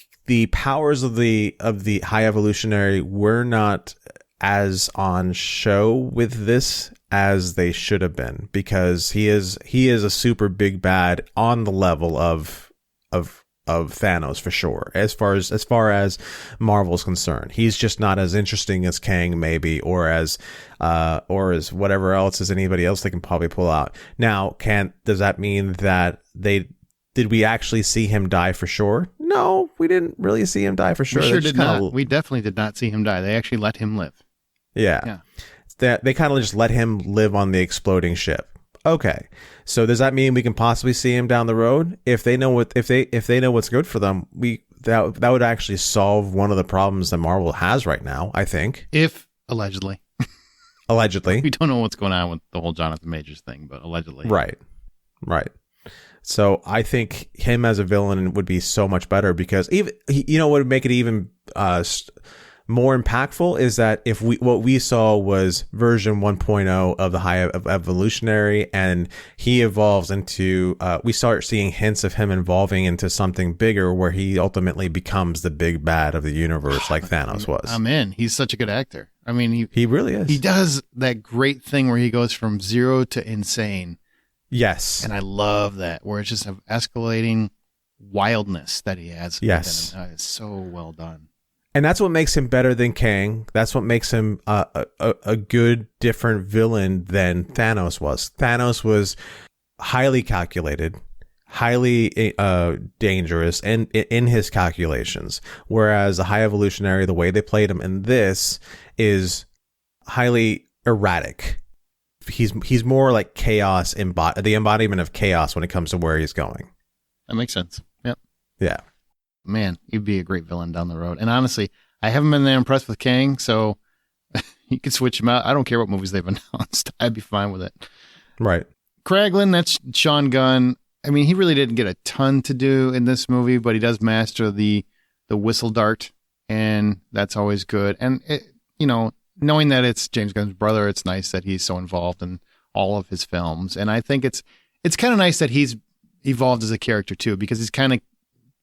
powers of the High Evolutionary were not as on show with this as they should have been, because he is a super big bad on the level of Thanos for sure. As far as Marvel's concerned, he's just not as interesting as Kang maybe, or as whatever else as anybody else they can probably pull out. Now, does that mean that did we actually see him die for sure? No, we didn't really see him die for sure. We did not. We definitely did not see him die. They actually let him live. Yeah. They kind of just let him live on the exploding ship. Okay, so does that mean we can possibly see him down the road? If they know what's good for them, that would actually solve one of the problems that Marvel has right now, I think. If allegedly, we don't know what's going on with the whole Jonathan Majors thing, but allegedly, right. So I think him as a villain would be so much better, because even would make it even more impactful is that what we saw was version 1.0 of the High Evolutionary, and he evolves into we start seeing hints of him evolving into something bigger, where he ultimately becomes the big bad of the universe, like Thanos was. I'm in. He's such a good actor. I mean, he really is. He does that great thing where he goes from zero to insane. Yes, and I love that, where it's just an escalating wildness that he has. Yes, it's so well done. And that's what makes him better than Kang. That's what makes him a good, different villain than Thanos was. Thanos was highly calculated, highly dangerous, and in his calculations. Whereas the High Evolutionary, the way they played him in this, is highly erratic. He's more like chaos, the embodiment of chaos when it comes to where he's going. That makes sense. Yep. Yeah. Man, he'd be a great villain down the road. And honestly, I haven't been that impressed with Kang, so you could switch him out. I don't care what movies they've announced. I'd be fine with it. Right. Kraglin, that's Sean Gunn. I mean, he really didn't get a ton to do in this movie, but he does master the whistle dart, and that's always good. And, knowing that it's James Gunn's brother, it's nice that he's so involved in all of his films. And I think it's kind of nice that he's evolved as a character, too, because he's kind of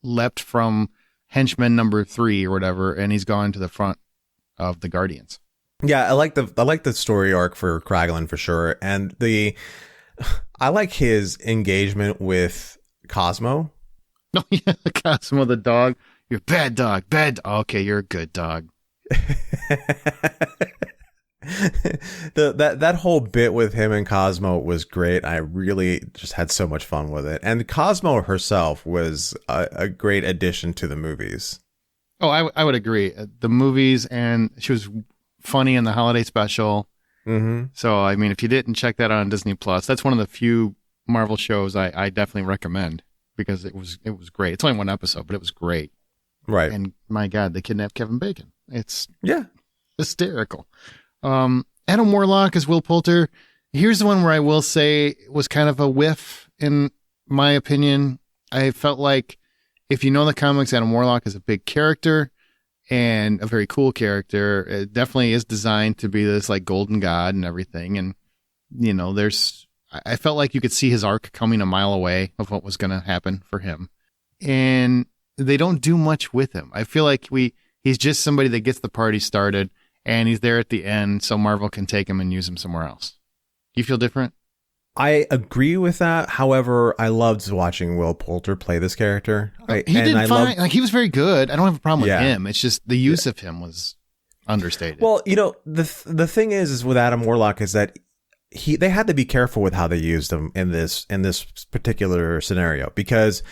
leapt from henchman number 3 or whatever, and he's gone to the front of the Guardians. Yeah, I like the story arc for Kraglin for sure, and I like his engagement with Cosmo. No, yeah, Cosmo the dog. You're a bad dog. Okay, you're a good dog. That whole bit with him and Cosmo was great. I really just had so much fun with it. And Cosmo herself was a great addition to the movies. Oh, I would agree. The movies, and she was funny in the holiday special. Mm-hmm. So, I mean, if you didn't check that out on Disney Plus, that's one of the few Marvel shows I definitely recommend, because it was great. It's only one episode, but it was great. Right. And my God, they kidnapped Kevin Bacon. It's hysterical. Adam Warlock as Will Poulter. Here's the one where I will say was kind of a whiff, in my opinion. I felt like, if you know the comics, Adam Warlock is a big character and a very cool character. It definitely is designed to be this like golden god and everything. And, I felt like you could see his arc coming a mile away of what was going to happen for him. And they don't do much with him. I feel like he's just somebody that gets the party started, and he's there at the end so Marvel can take him and use him somewhere else. You feel different? I agree with that. However, I loved watching Will Poulter play this character. He did fine. Like, he was very good. I don't have a problem with him. It's just the use of him was understated. Well, the thing is with Adam Warlock is that they had to be careful with how they used him in this particular scenario, because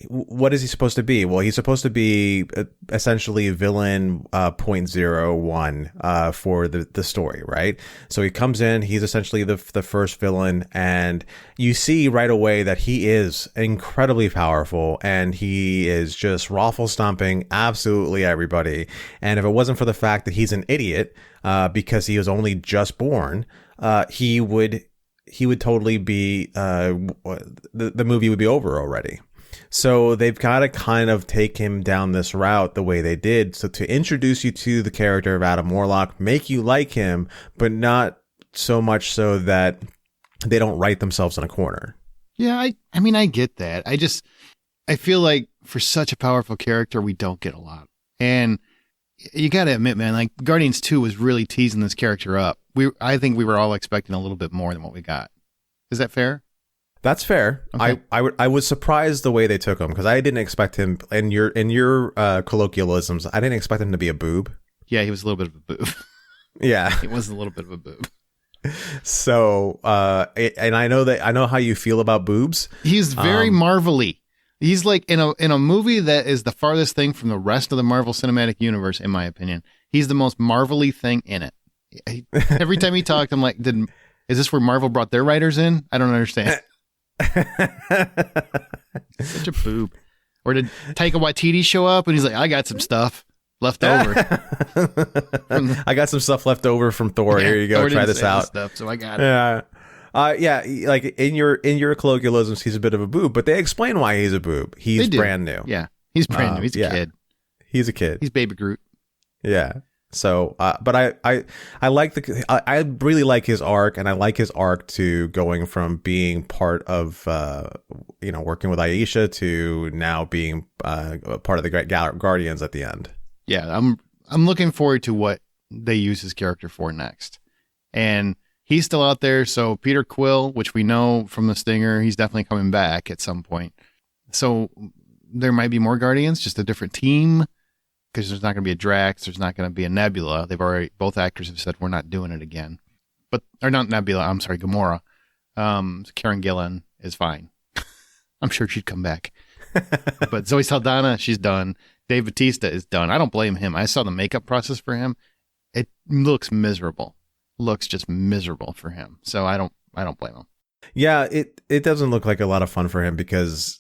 what is he supposed to be? Well, he's supposed to be essentially villain 0.01 for the story, right? So he comes in, he's essentially the first villain, and you see right away that he is incredibly powerful, and he is just raffle stomping absolutely everybody. And if it wasn't for the fact that he's an idiot, because he was only just born, he would totally be the movie would be over already. So they've got to kind of take him down this route the way they did. So to introduce you to the character of Adam Warlock, make you like him, but not so much so that they don't write themselves in a corner. Yeah, I mean, I get that. I feel like for such a powerful character, we don't get a lot. And you got to admit, man, like Guardians 2 was really teasing this character up. I think we were all expecting a little bit more than what we got. Is that fair? That's fair. Okay. I was surprised the way they took him, because I didn't expect him, in your colloquialisms, I didn't expect him to be a boob. Yeah, he was a little bit of a boob. Yeah, he was a little bit of a boob. So, and I know how you feel about boobs. He's very Marvel-y. He's like in a movie that is the farthest thing from the rest of the Marvel Cinematic Universe, in my opinion. He's the most Marvel-y thing in it. Every time he talked, I'm like, is this where Marvel brought their writers in? I don't understand. Such a boob. Or did Taika Waititi show up and he's like, I got some stuff left over. I got some stuff left over from Thor. Yeah, here you go. Thor try this out. Stuff, so I got it. Yeah. Like in your colloquialisms, he's a bit of a boob, but they explain why he's a boob. He's brand new. Yeah. He's brand new. He's a kid. He's a kid. He's Baby Groot. Yeah. So, but I like I really like his arc, and I like his arc to going from being part of, working with Aisha to now being part of the Great Guardians at the end. Yeah, I'm looking forward to what they use his character for next. And he's still out there. So Peter Quill, which we know from the Stinger, he's definitely coming back at some point. So there might be more Guardians, just a different team. Because there's not going to be a Drax, there's not going to be a Nebula. Both actors have said we're not doing it again. Or not Nebula, I'm sorry, Gamora. Karen Gillan is fine. I'm sure she'd come back. But Zoe Saldana, she's done. Dave Bautista is done. I don't blame him. I saw the makeup process for him. It looks miserable. Looks just miserable for him. So I don't blame him. Yeah, it doesn't look like a lot of fun for him because,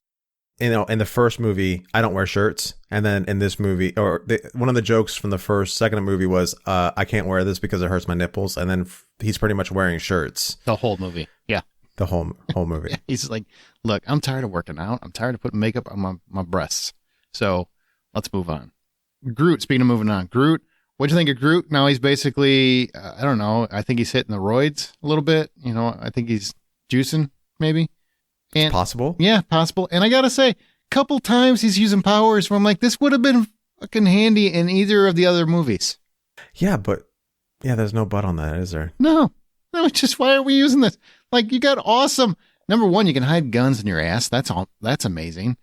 in the first movie, I don't wear shirts. And then in this movie, one of the jokes from the second movie was, I can't wear this because it hurts my nipples. And then he's pretty much wearing shirts. The whole movie. Yeah. The whole movie. Yeah, he's like, look, I'm tired of working out. I'm tired of putting makeup on my breasts. So let's move on. Groot, speaking of moving on. Groot, what do you think of Groot? Now he's basically, I don't know. I think he's hitting the roids a little bit. I think he's juicing maybe. And, possible. Yeah, possible. And I got to say, couple times he's using powers where I'm like, this would have been fucking handy in either of the other movies. Yeah, but there's no but on that, is there? No, it's just, why are we using this? Like, you got awesome. Number one, you can hide guns in your ass. That's amazing.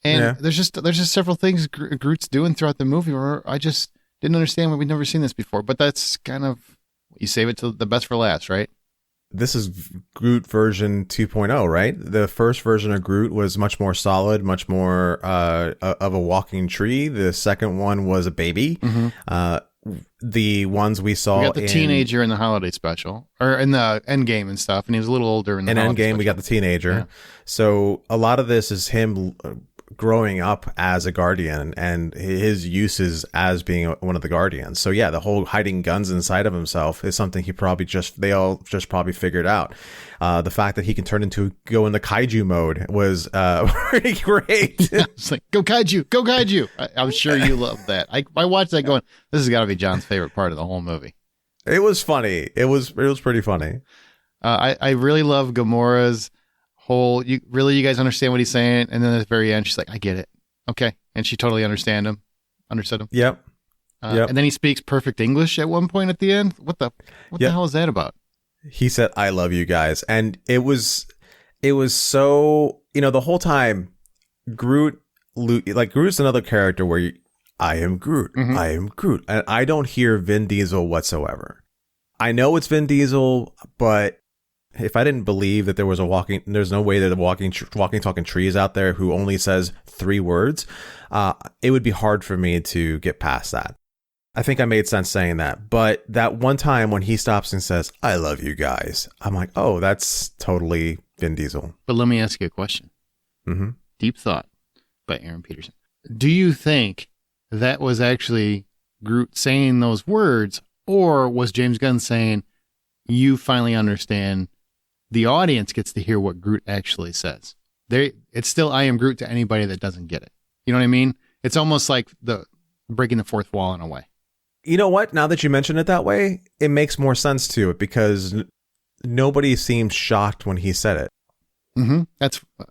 And there's just several things Groot's doing throughout the movie where I just didn't understand. We've never seen this before, but that's kind of, you save it to the best for last, right? This is Groot version 2.0, right? The first version of Groot was much more solid, much more of a walking tree. The second one was a baby. Mm-hmm. The ones we saw, we got the teenager in the holiday special, or in the Endgame and stuff, and he was a little older in the Endgame. Special. We got the teenager. Yeah. So a lot of this is him growing up as a Guardian and his uses as being one of the Guardians. So yeah, the whole hiding guns inside of himself is something they all probably figured out. The fact that he can go into kaiju mode was pretty great. It's like, go kaiju. I'm sure you love that. I watched that going, this has got to be John's favorite part of the whole movie. It was funny. It was pretty funny. I really love Gamora's whole, you guys understand what he's saying, and then at the very end she's like, I get it, okay, and she totally understood him. Yep. And then he speaks perfect English at one point at the end. What the hell is that about? He said, I love you guys. And it was so, the whole time Groot's another character where I am Groot. Mm-hmm. I am Groot, and I don't hear Vin Diesel whatsoever. I know it's Vin Diesel, but if I didn't believe that there's no way that the walking talking trees out there who only says 3 words, it would be hard for me to get past that. I think I made sense saying that. But that one time when he stops and says, I love you guys, I'm like, oh, that's totally Vin Diesel. But let me ask you a question. Mm-hmm. Deep Thought by Aaron Peterson. Do you think that was actually Groot saying those words, or was James Gunn saying, you finally understand, the audience gets to hear what Groot actually says? It's still I am Groot to anybody that doesn't get it. You know what I mean? It's almost like the breaking the fourth wall in a way. You know what? Now that you mention it that way, it makes more sense to it because nobody seemed shocked when he said it. Mm-hmm.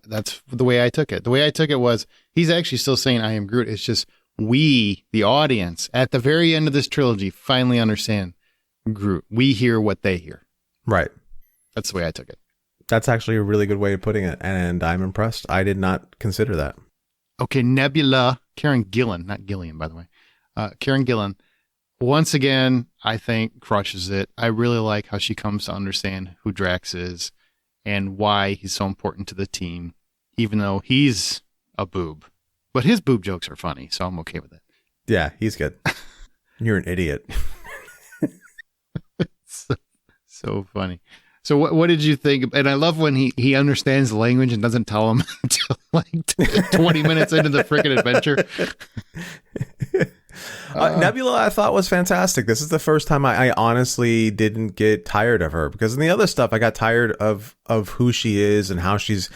That's the way I took it. The way I took it was he's actually still saying I am Groot. It's just we, the audience, at the very end of this trilogy, finally understand Groot. We hear what they hear. Right. That's the way I took it. That's actually a really good way of putting it, and I'm impressed. I did not consider that. Okay, Nebula, Karen Gillan, not Gillian, by the way. Karen Gillan, once again, I think crushes it. I really like how she comes to understand who Drax is and why he's so important to the team, even though he's a boob. But his boob jokes are funny, so I'm okay with it. Yeah, he's good. You're an idiot. So funny. So what did you think? And I love when he understands the language and doesn't tell him until like 20 minutes into the freaking adventure. Nebula, I thought, was fantastic. This is the first time I honestly didn't get tired of her, because in the other stuff, I got tired of who she is and how she's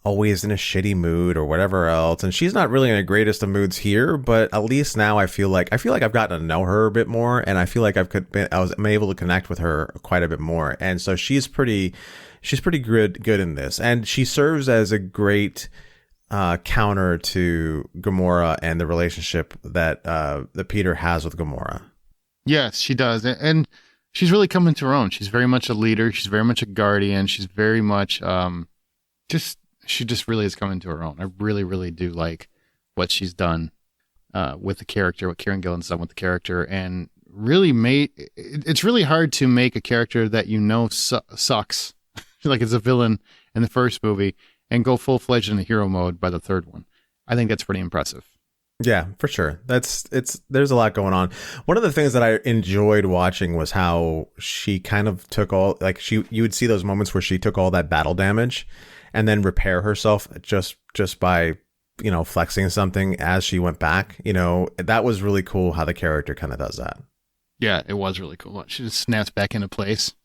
always in a shitty mood or whatever else. And she's not really in the greatest of moods here, but at least now I feel like I've gotten to know her a bit more, and I feel like I'm able to connect with her quite a bit more. And so she's pretty good in this, and she serves as a great counter to Gamora and the relationship that Peter has with Gamora. Yes, she does. And she's really come into her own. She's very much a leader. She's very much a guardian. She's very much she just really has come into her own. I really, really do like what she's done with the character, what Kieran Gillen's done with the character, and really it's really hard to make a character that sucks, like it's a villain in the first movie, and go full-fledged into hero mode by the third one. I think that's pretty impressive. Yeah, for sure. There's a lot going on. One of the things that I enjoyed watching was how she kind of took all, like, you would see those moments where she took all that battle damage and then repair herself just by, flexing something as she went back. That was really cool how the character kind of does that. Yeah, it was really cool. She just snaps back into place.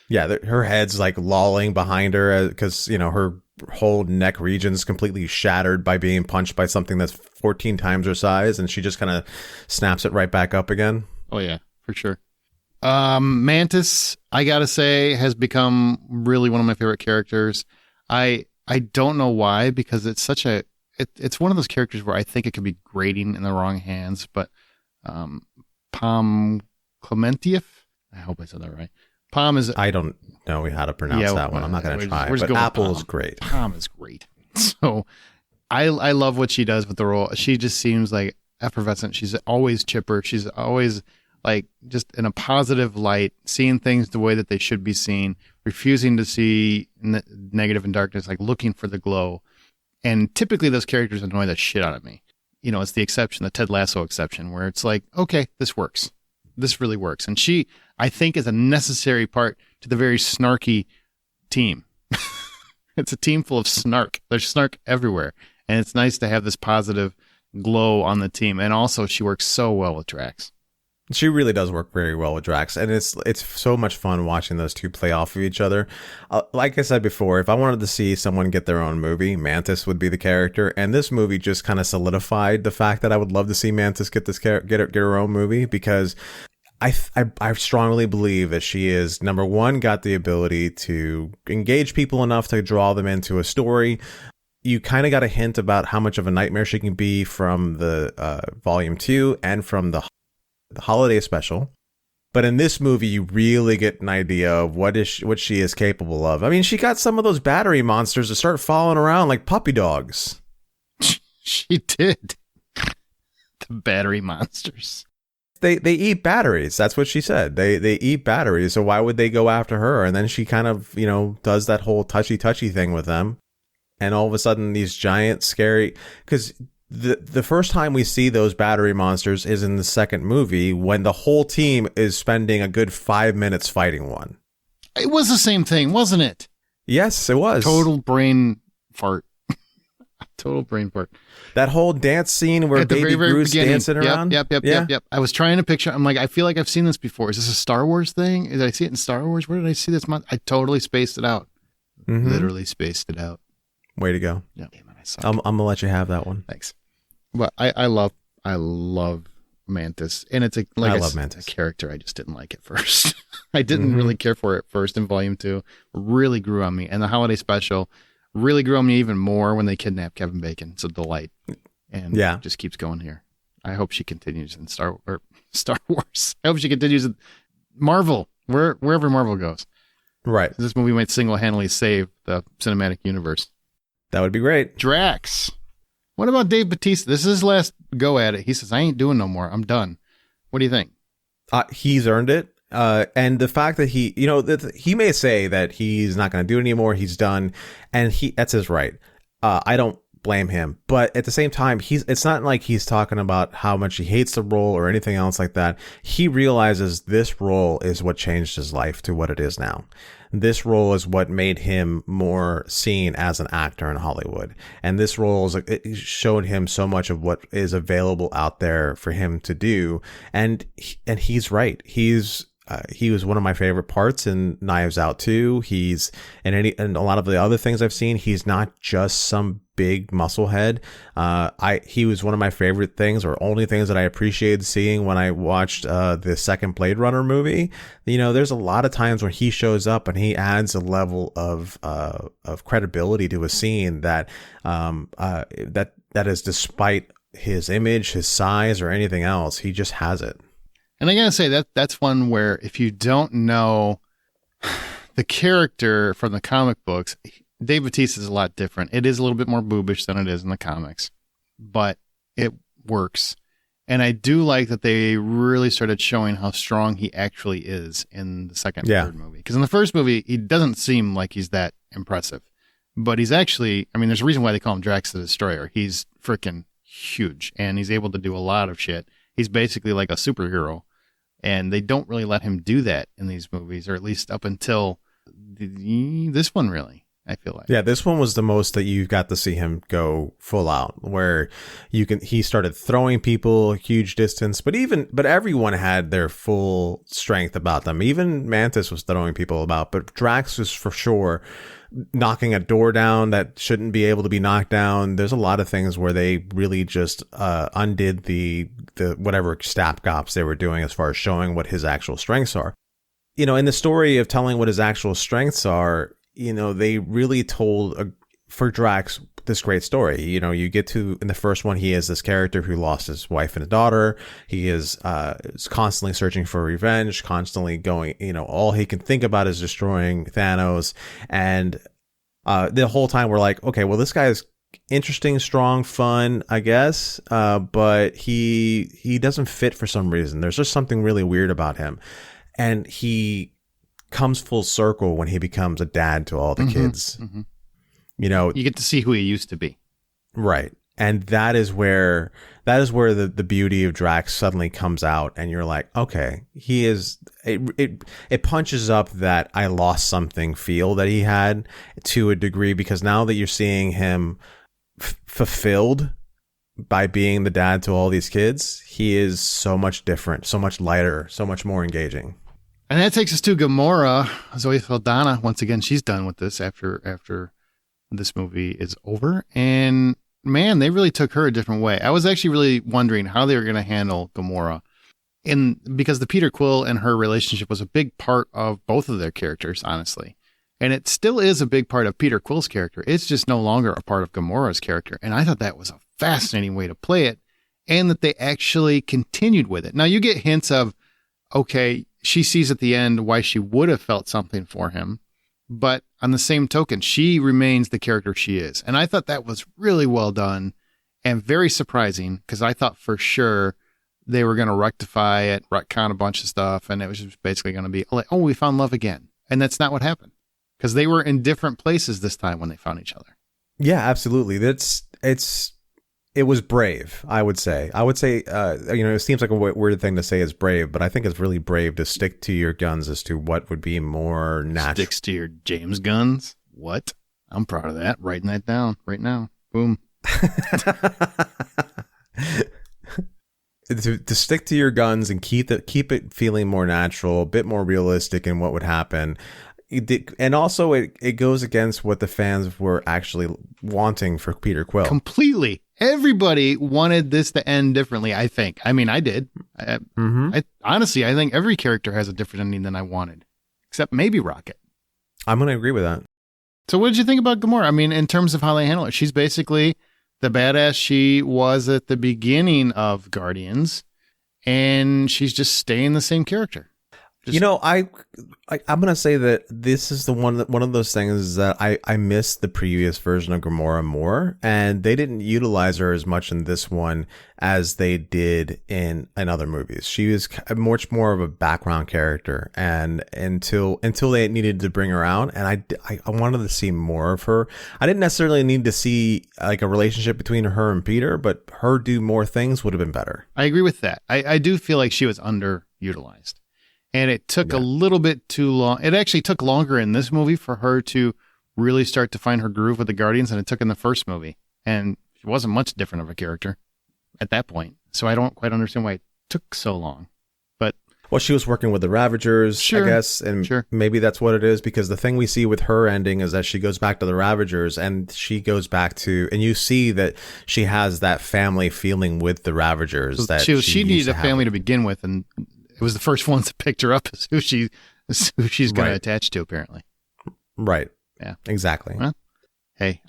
Yeah, her head's like lolling behind her because, her whole neck region's completely shattered by being punched by something that's 14 times her size, and she just kind of snaps it right back up again. Oh, yeah, for sure. Mantis, I gotta say, has become really one of my favorite characters. I don't know why, because it's such it's one of those characters where I think it could be grating in the wrong hands, but Pom Clementieff, I hope I said that right. Pom is... I don't know how to pronounce that one. I'm not going to try. But Apple's great. Pom is great. So I love what she does with the role. She just seems like effervescent. She's always chipper. She's always like just in a positive light, seeing things the way that they should be seen, refusing to see negative and darkness, like looking for the glow. And typically those characters annoy the shit out of me. It's the exception, the Ted Lasso exception, where it's like, okay, this works. This really works. And she, I think, is a necessary part to the very snarky team. It's a team full of snark. There's snark everywhere. And it's nice to have this positive glow on the team. And also, she works so well with Drax. She really does work very well with Drax, and it's so much fun watching those two play off of each other. Like I said before, if I wanted to see someone get their own movie, Mantis would be the character, and this movie just kind of solidified the fact that I would love to see Mantis get her own movie, because I strongly believe that she is, number one, got the ability to engage people enough to draw them into a story. You kind of got a hint about how much of a nightmare she can be from the Volume 2 and from the holiday special. But in this movie, you really get an idea of what she is capable of. I mean, she got some of those battery monsters to start following around like puppy dogs. She did. The battery monsters. They eat batteries. That's what she said. They eat batteries. So why would they go after her? And then she kind of, does that whole touchy thing with them. And all of a sudden, these giant scary, because the first time we see those battery monsters is in the second movie, when the whole team is spending a good 5 minutes fighting one. It was the same thing, wasn't it? Yes, it was. Total brain fart. That whole dance scene where Baby Groot's dancing around. Yep. I was trying to picture. I'm like, I feel like I've seen this before. Is this a Star Wars thing? Did I see it in Star Wars? Where did I see this? I totally spaced it out. Mm-hmm. Literally spaced it out. Way to go. Yeah, I'm gonna let you have that one. Thanks. But I love Mantis, and it's I love Mantis. A character I just didn't like at first. I didn't really care for it at first in Volume 2. Really grew on me, and the holiday special really grew on me even more when they kidnapped Kevin Bacon. It's a delight, and it just keeps going here. I hope she continues in Star Wars. I hope she continues in Marvel, wherever Marvel goes. Right. This movie might single-handedly save the cinematic universe. That would be great. Drax. What about Dave Bautista? This is his last go at it. He says, I ain't doing no more. I'm done. What do you think? He's earned it. And the fact that he may say that he's not going to do it anymore. He's done. And that's his right. I don't blame him. But at the same time, it's not like he's talking about how much he hates the role or anything else like that. He realizes this role is what changed his life to what it is now. This role is what made him more seen as an actor in Hollywood. And this role it showed him so much of what is available out there for him to do. And he's right. he was one of my favorite parts in Knives Out 2. He's and a lot of the other things I've seen, he's not just some big musclehead. He was one of my favorite things, or only things that I appreciated seeing when I watched the second Blade Runner movie. You know, there's a lot of times when he shows up and he adds a level of credibility to a scene that is despite his image, his size, or anything else. He just has it. And I gotta say that's one where if you don't know the character from the comic books, Dave Bautista is a lot different. It is a little bit more boobish than it is in the comics, but it works. And I do like that they really started showing how strong he actually is in the second and third movie. Because in the first movie, he doesn't seem like he's that impressive. But he's actually, I mean, there's a reason why they call him Drax the Destroyer. He's freaking huge, and he's able to do a lot of shit. He's basically like a superhero, and they don't really let him do that in these movies, or at least up until this one, really, I feel like. Yeah, this one was the most that you got to see him go full out, where he started throwing people a huge distance, but everyone had their full strength about them. Even Mantis was throwing people about, but Drax was for sure knocking a door down that shouldn't be able to be knocked down. There's a lot of things where they really just undid the whatever stopgaps they were doing as far as showing what his actual strengths are. You know, in the story of telling what his actual strengths are, you know, they really told for Drax this great story. You know, you get to, in the first one, he is this character who lost his wife and a daughter. He is constantly searching for revenge, constantly going, you know, all he can think about is destroying Thanos. And the whole time we're like, okay, well, this guy is interesting, strong, fun, I guess, but he doesn't fit for some reason. There's just something really weird about him. And he comes full circle when he becomes a dad to all the kids. Mm-hmm. You know, you get to see who he used to be. Right. And that is where the beauty of Drax suddenly comes out, and you're like, okay, he is, it punches up that I lost something feel that he had to a degree, because now that you're seeing him fulfilled by being the dad to all these kids, he is so much different, so much lighter, so much more engaging. And that takes us to Gamora. Zoe Saldana, once again, she's done with this after this movie is over. And man, they really took her a different way. I was actually really wondering how they were going to handle Gamora, because the Peter Quill and her relationship was a big part of both of their characters, honestly. And it still is a big part of Peter Quill's character. It's just no longer a part of Gamora's character. And I thought that was a fascinating way to play it, and that they actually continued with it. Now, you get hints of, okay, she sees at the end why she would have felt something for him. But on the same token, she remains the character she is. And I thought that was really well done and very surprising, because I thought for sure they were going to rectify it, retcon a bunch of stuff, and it was just basically going to be like, oh, we found love again. And that's not what happened, because they were in different places this time when they found each other. Yeah, absolutely. It was brave, I would say. You know, it seems like a weird thing to say is brave, but I think it's really brave to stick to your guns as to what would be more natural. Sticks to your James guns? What? I'm proud of that. Writing that down right now. Boom. To stick to your guns and keep it feeling more natural, a bit more realistic in what would happen. And also it goes against what the fans were actually wanting for Peter Quill. Completely. Everybody wanted this to end differently, I think. I mean, I did. Honestly, I think every character has a different ending than I wanted, except maybe Rocket. I'm going to agree with that. So what did you think about Gamora? I mean, in terms of how they handle it, she's basically the badass she was at the beginning of Guardians, and she's just staying the same character. You know, I'm going to say that this is one of those things that I missed the previous version of Gamora more, and they didn't utilize her as much in this one as they did in other movies. She was much more of a background character, and until they needed to bring her out, and I wanted to see more of her. I didn't necessarily need to see like a relationship between her and Peter, but her do more things would have been better. I agree with that. I do feel like she was underutilized. And it took a little bit too long. It actually took longer in this movie for her to really start to find her groove with the Guardians than it took in the first movie. And she wasn't much different of a character at that point. So I don't quite understand why it took so long. But Well, she was working with the Ravagers, Sure. I guess, and maybe that's what it is, because the thing we see with her ending is that she goes back to the Ravagers, and she goes back to, and you see that she has that family feeling with the Ravagers. So that she needed a family to begin with, and it was the first ones that picked her up as who she's going to attach to, apparently. Right. Yeah. Exactly. Well, hey,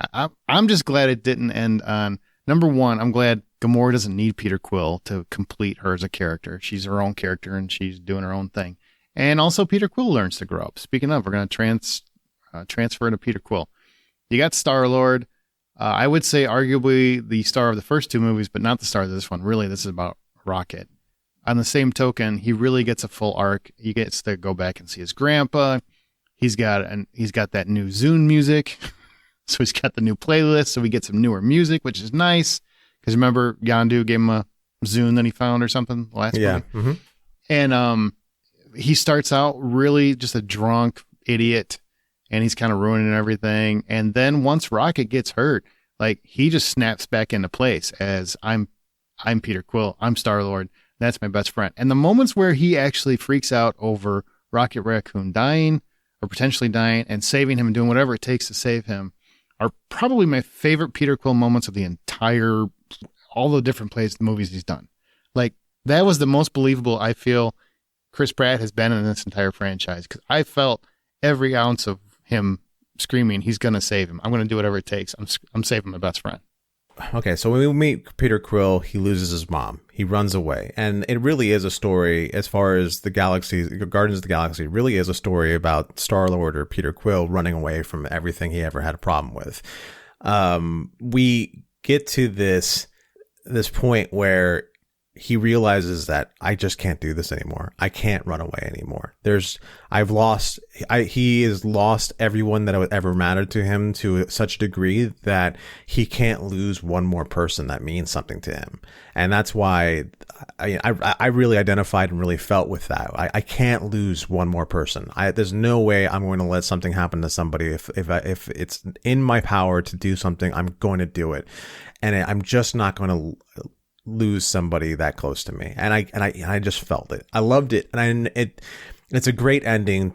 I'm just glad it didn't end on, number one, I'm glad Gamora doesn't need Peter Quill to complete her as a character. She's her own character, and she's doing her own thing. And also, Peter Quill learns to grow up. Speaking of, we're going to transfer to Peter Quill. You got Star-Lord. I would say arguably the star of the first two movies, but not the star of this one. Really, this is about Rocket. On the same token, he really gets a full arc. He gets to go back and see his grandpa. He's got that new Zune music. So he's got the new playlist. So we get some newer music, which is nice. Because remember, Yondu gave him a Zune that he found or something last movie. Mm-hmm. And he starts out really just a drunk idiot, and he's kind of ruining everything. And then once Rocket gets hurt, like, he just snaps back into place as I'm Peter Quill. I'm Star-Lord. That's my best friend. And the moments where he actually freaks out over Rocket Raccoon dying or potentially dying and saving him and doing whatever it takes to save him are probably my favorite Peter Quill moments of the entire, all the different plays, the movies he's done. Like, that was the most believable I feel Chris Pratt has been in this entire franchise, because I felt every ounce of him screaming, he's going to save him. I'm going to do whatever it takes. I'm saving my best friend. Okay, so when we meet Peter Quill, he loses his mom. He runs away. And it really is a story, as far as the galaxy, Guardians of the Galaxy, it really is a story about Star-Lord or Peter Quill running away from everything he ever had a problem with. We get to this point where he realizes that I just can't do this anymore. I can't run away anymore. He has lost everyone that ever mattered to him to such a degree that he can't lose one more person that means something to him. And that's why I really identified and really felt with that. I can't lose one more person. There's no way I'm going to let something happen to somebody. If it's in my power to do something, I'm going to do it. And I'm just not going to lose somebody that close to me. And I just felt it. I loved it. And it's a great ending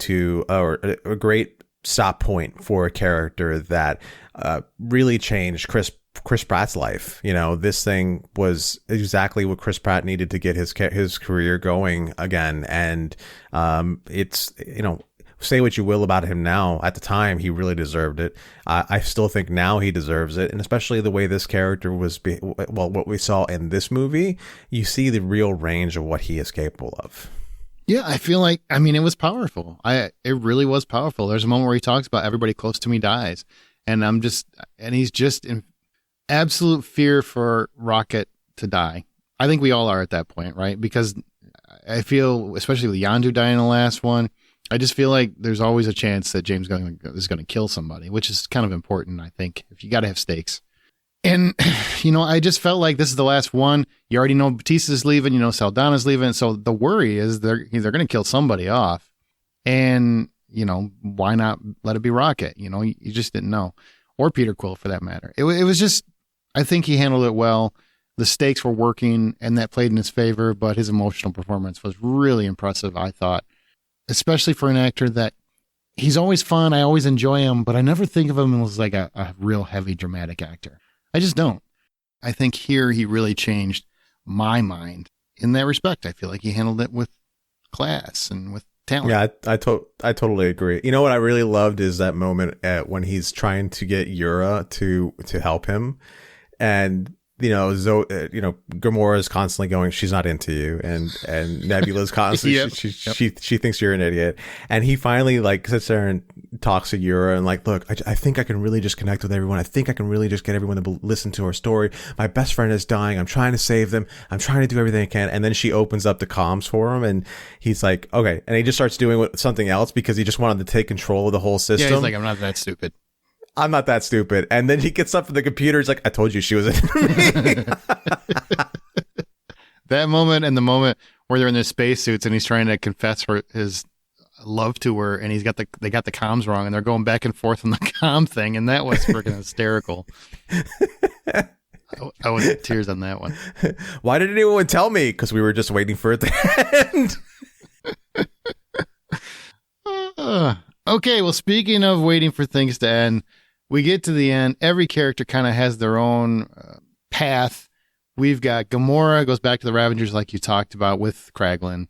or a great stop point for a character that really changed Chris Pratt's life. You know, this thing was exactly what Chris Pratt needed to get his career going again. And it's, you know, say what you will about him now. At the time, he really deserved it. I still think now he deserves it. And especially the way this character was, what we saw in this movie, you see the real range of what he is capable of. Yeah, I feel like, I mean, it was powerful. It really was powerful. There's a moment where he talks about everybody close to me dies. And he's just in absolute fear for Rocket to die. I think we all are at that point, right? Because I feel, especially with Yondu dying in the last one, I just feel like there's always a chance that James is going to kill somebody, which is kind of important, I think, if you got to have stakes. And, you know, I just felt like this is the last one. You already know Batista's leaving, you know, Saldana's leaving. So the worry is they're going to kill somebody off. And, you know, why not let it be Rocket? You know, you just didn't know. Or Peter Quill, for that matter. It was just, I think he handled it well. The stakes were working, and that played in his favor, but his emotional performance was really impressive, I thought. Especially for an actor that he's always fun. I always enjoy him, but I never think of him as like a real heavy dramatic actor. I just don't. I think here he really changed my mind in that respect. I feel like he handled it with class and with talent. Yeah, I totally agree. You know what I really loved is that moment when he's trying to get Yura to help him, and you know, Gamora is constantly going, she's not into you, and Nebula's constantly, Yep. she thinks you're an idiot, and he finally like sits there and talks to Yura and like, look, I think I can really just connect with everyone. I think I can really just get everyone to listen to our story. My best friend is dying. I'm trying to save them. I'm trying to do everything I can. And then she opens up the comms for him, and he's like, okay, and he just starts doing something else because he just wanted to take control of the whole system. Yeah, he's like, I'm not that stupid. I'm not that stupid. And then he gets up from the computer. He's like, I told you she was in me. That moment and the moment where they're in their spacesuits and he's trying to confess for his love to her, and they got the comms wrong, and they're going back and forth on the comm thing, and that was freaking hysterical. I was in tears on that one. Why didn't anyone tell me? Because we were just waiting for it to end. Okay, well, speaking of waiting for things to end, we get to the end. Every character kind of has their own path. We've got Gamora goes back to the Ravengers like you talked about with Kraglin.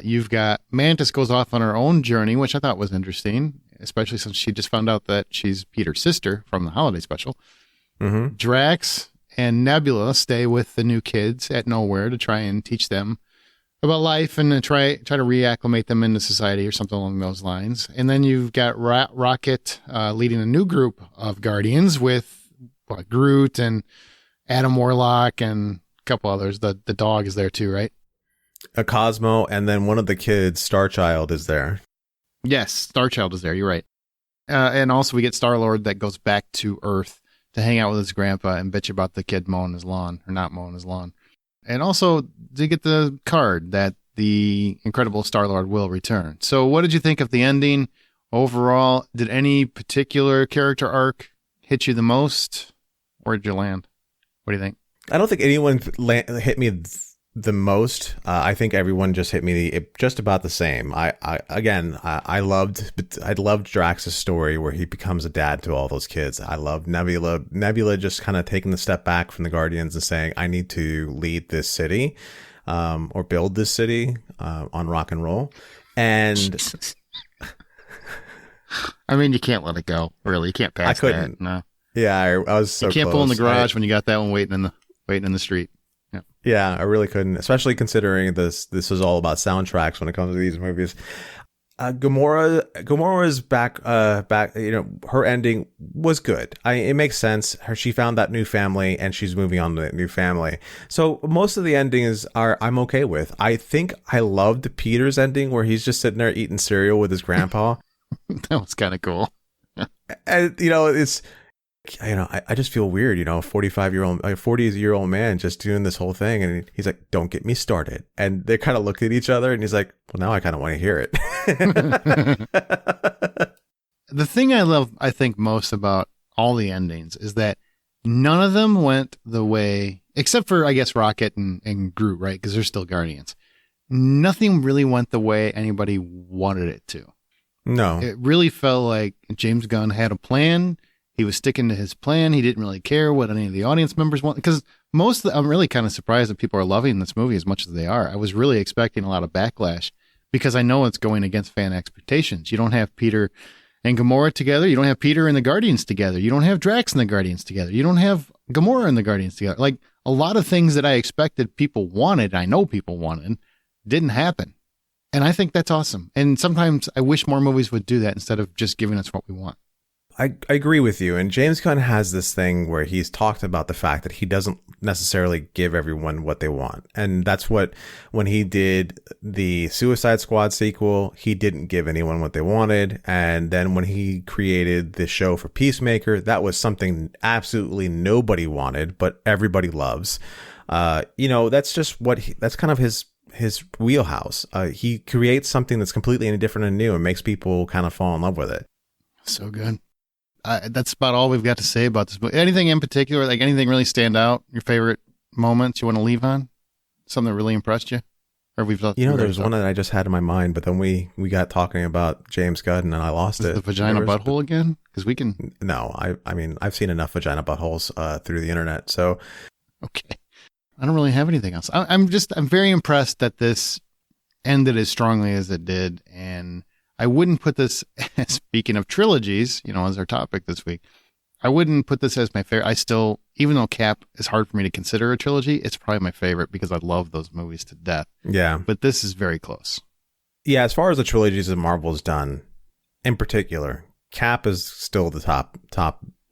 You've got Mantis goes off on her own journey, which I thought was interesting, especially since she just found out that she's Peter's sister from the holiday special. Mm-hmm. Drax and Nebula stay with the new kids at Nowhere to try and teach them about life and try to reacclimate them into society or something along those lines. And then you've got Rocket leading a new group of Guardians with Groot and Adam Warlock and a couple others. The dog is there too, right? A Cosmo, and then one of the kids, Starchild, is there. Yes, Starchild is there. You're right. And also we get Star-Lord that goes back to Earth to hang out with his grandpa and bitch about the kid mowing his lawn or not mowing his lawn. And also to get the card that the incredible Star-Lord will return. So what did you think of the ending overall? Did any particular character arc hit you the most? Where did you land? What do you think? I don't think anyone hit me the most. I think everyone just hit me just about the same. I loved Drax's story where he becomes a dad to all those kids. I love Nebula just kind of taking the step back from the Guardians and saying, I need to lead this city, or build this city, on rock and roll. And I mean, you can't let it go. Really, you can't pass. I couldn't. That. No. Yeah, I was so you can't close. pull in the garage when you got that one waiting in the street. Yeah, I really couldn't, especially considering this is all about soundtracks when it comes to these movies. Gamora's back, her ending was good. It makes sense. She found that new family and she's moving on to that new family. So most of the endings I'm okay with. I think I loved Peter's ending where he's just sitting there eating cereal with his grandpa. That was kind of cool. And, it's... I just feel weird, 40-year-old man just doing this whole thing. And he's like, don't get me started. And they kind of look at each other and he's like, well, now I kind of want to hear it. The thing I love, I think, most about all the endings is that none of them went the way, except for, I guess, Rocket and Groot, right? Because they're still Guardians. Nothing really went the way anybody wanted it to. No. It really felt like James Gunn had a plan. He was sticking to his plan. He didn't really care what any of the audience members want. Because I'm really kind of surprised that people are loving this movie as much as they are. I was really expecting a lot of backlash because I know it's going against fan expectations. You don't have Peter and Gamora together. You don't have Peter and the Guardians together. You don't have Drax and the Guardians together. You don't have Gamora and the Guardians together. Like, a lot of things that I expected people wanted, I know people wanted, didn't happen. And I think that's awesome. And sometimes I wish more movies would do that instead of just giving us what we want. I agree with you. And James Gunn has this thing where he's talked about the fact that he doesn't necessarily give everyone what they want. And that's what, when he did the Suicide Squad sequel, he didn't give anyone what they wanted. And then when he created the show for Peacemaker, that was something absolutely nobody wanted, but everybody loves. That's just that's kind of his wheelhouse. He creates something that's completely different and new and makes people kind of fall in love with it. So good. That's about all we've got to say about this book. Anything in particular, like anything really stand out? Your favorite moments you want to leave on? Something that really impressed you? Or there's one that I just had in my mind, but then we got talking about James Gunn and I lost it. The vagina butthole again? Because we can. No, I mean, I've seen enough vagina buttholes through the internet. So, okay, I don't really have anything else. I'm very impressed that this ended as strongly as it did, and I wouldn't put this, speaking of trilogies, as our topic this week, I wouldn't put this as my favorite. Even though Cap is hard for me to consider a trilogy, it's probably my favorite because I love those movies to death. Yeah. But this is very close. Yeah, as far as the trilogies that Marvel's done, in particular, Cap is still the top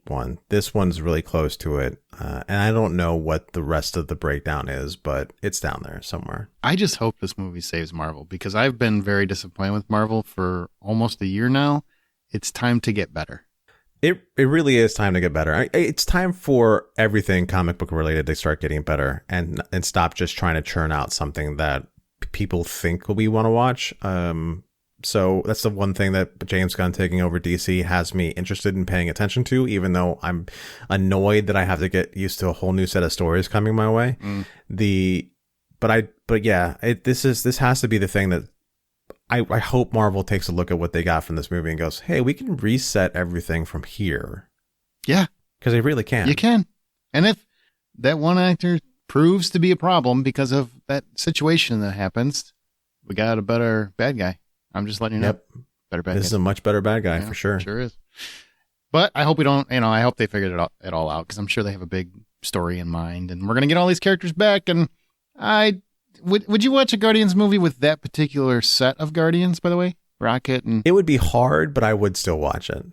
one. This one's really close to it. And I don't know what the rest of the breakdown is, but it's down there somewhere. I just hope this movie saves Marvel because I've been very disappointed with Marvel for almost a year now. It's time to get better. It really is time to get better. It's time for everything comic book related to start getting better and stop just trying to churn out something that people think we want to watch. So that's the one thing that James Gunn taking over DC has me interested in paying attention to, even though I'm annoyed that I have to get used to a whole new set of stories coming my way. This has to be the thing that I hope Marvel takes a look at what they got from this movie and goes, hey, we can reset everything from here. Yeah. Because they really can. You can. And if that one actor proves to be a problem because of that situation that happens, we got a better bad guy. I'm just letting you know. Yep. Better bad guy. This is a much better bad guy, Yeah, for sure. Sure is. But I hope we don't, I hope they figured it all out, because I'm sure they have a big story in mind, and we're going to get all these characters back. And would you watch a Guardians movie with that particular set of Guardians, by the way? Rocket and... It would be hard, but I would still watch it.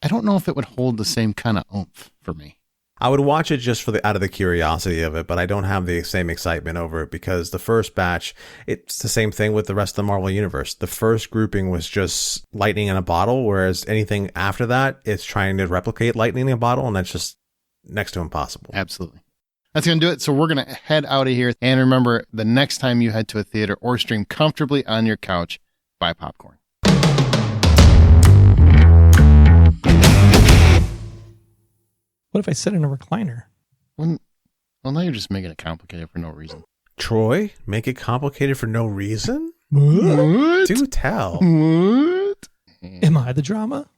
I don't know if it would hold the same kind of oomph for me. I would watch it just out of the curiosity of it, but I don't have the same excitement over it, because the first batch, it's the same thing with the rest of the Marvel Universe. The first grouping was just lightning in a bottle, whereas anything after that, it's trying to replicate lightning in a bottle, and that's just next to impossible. Absolutely. That's going to do it. So we're going to head out of here. And remember, the next time you head to a theater or stream comfortably on your couch, buy popcorn. What if I sit in a recliner? Well, now you're just making it complicated for no reason. Troy, make it complicated for no reason? What? Do tell. What? Am I the drama?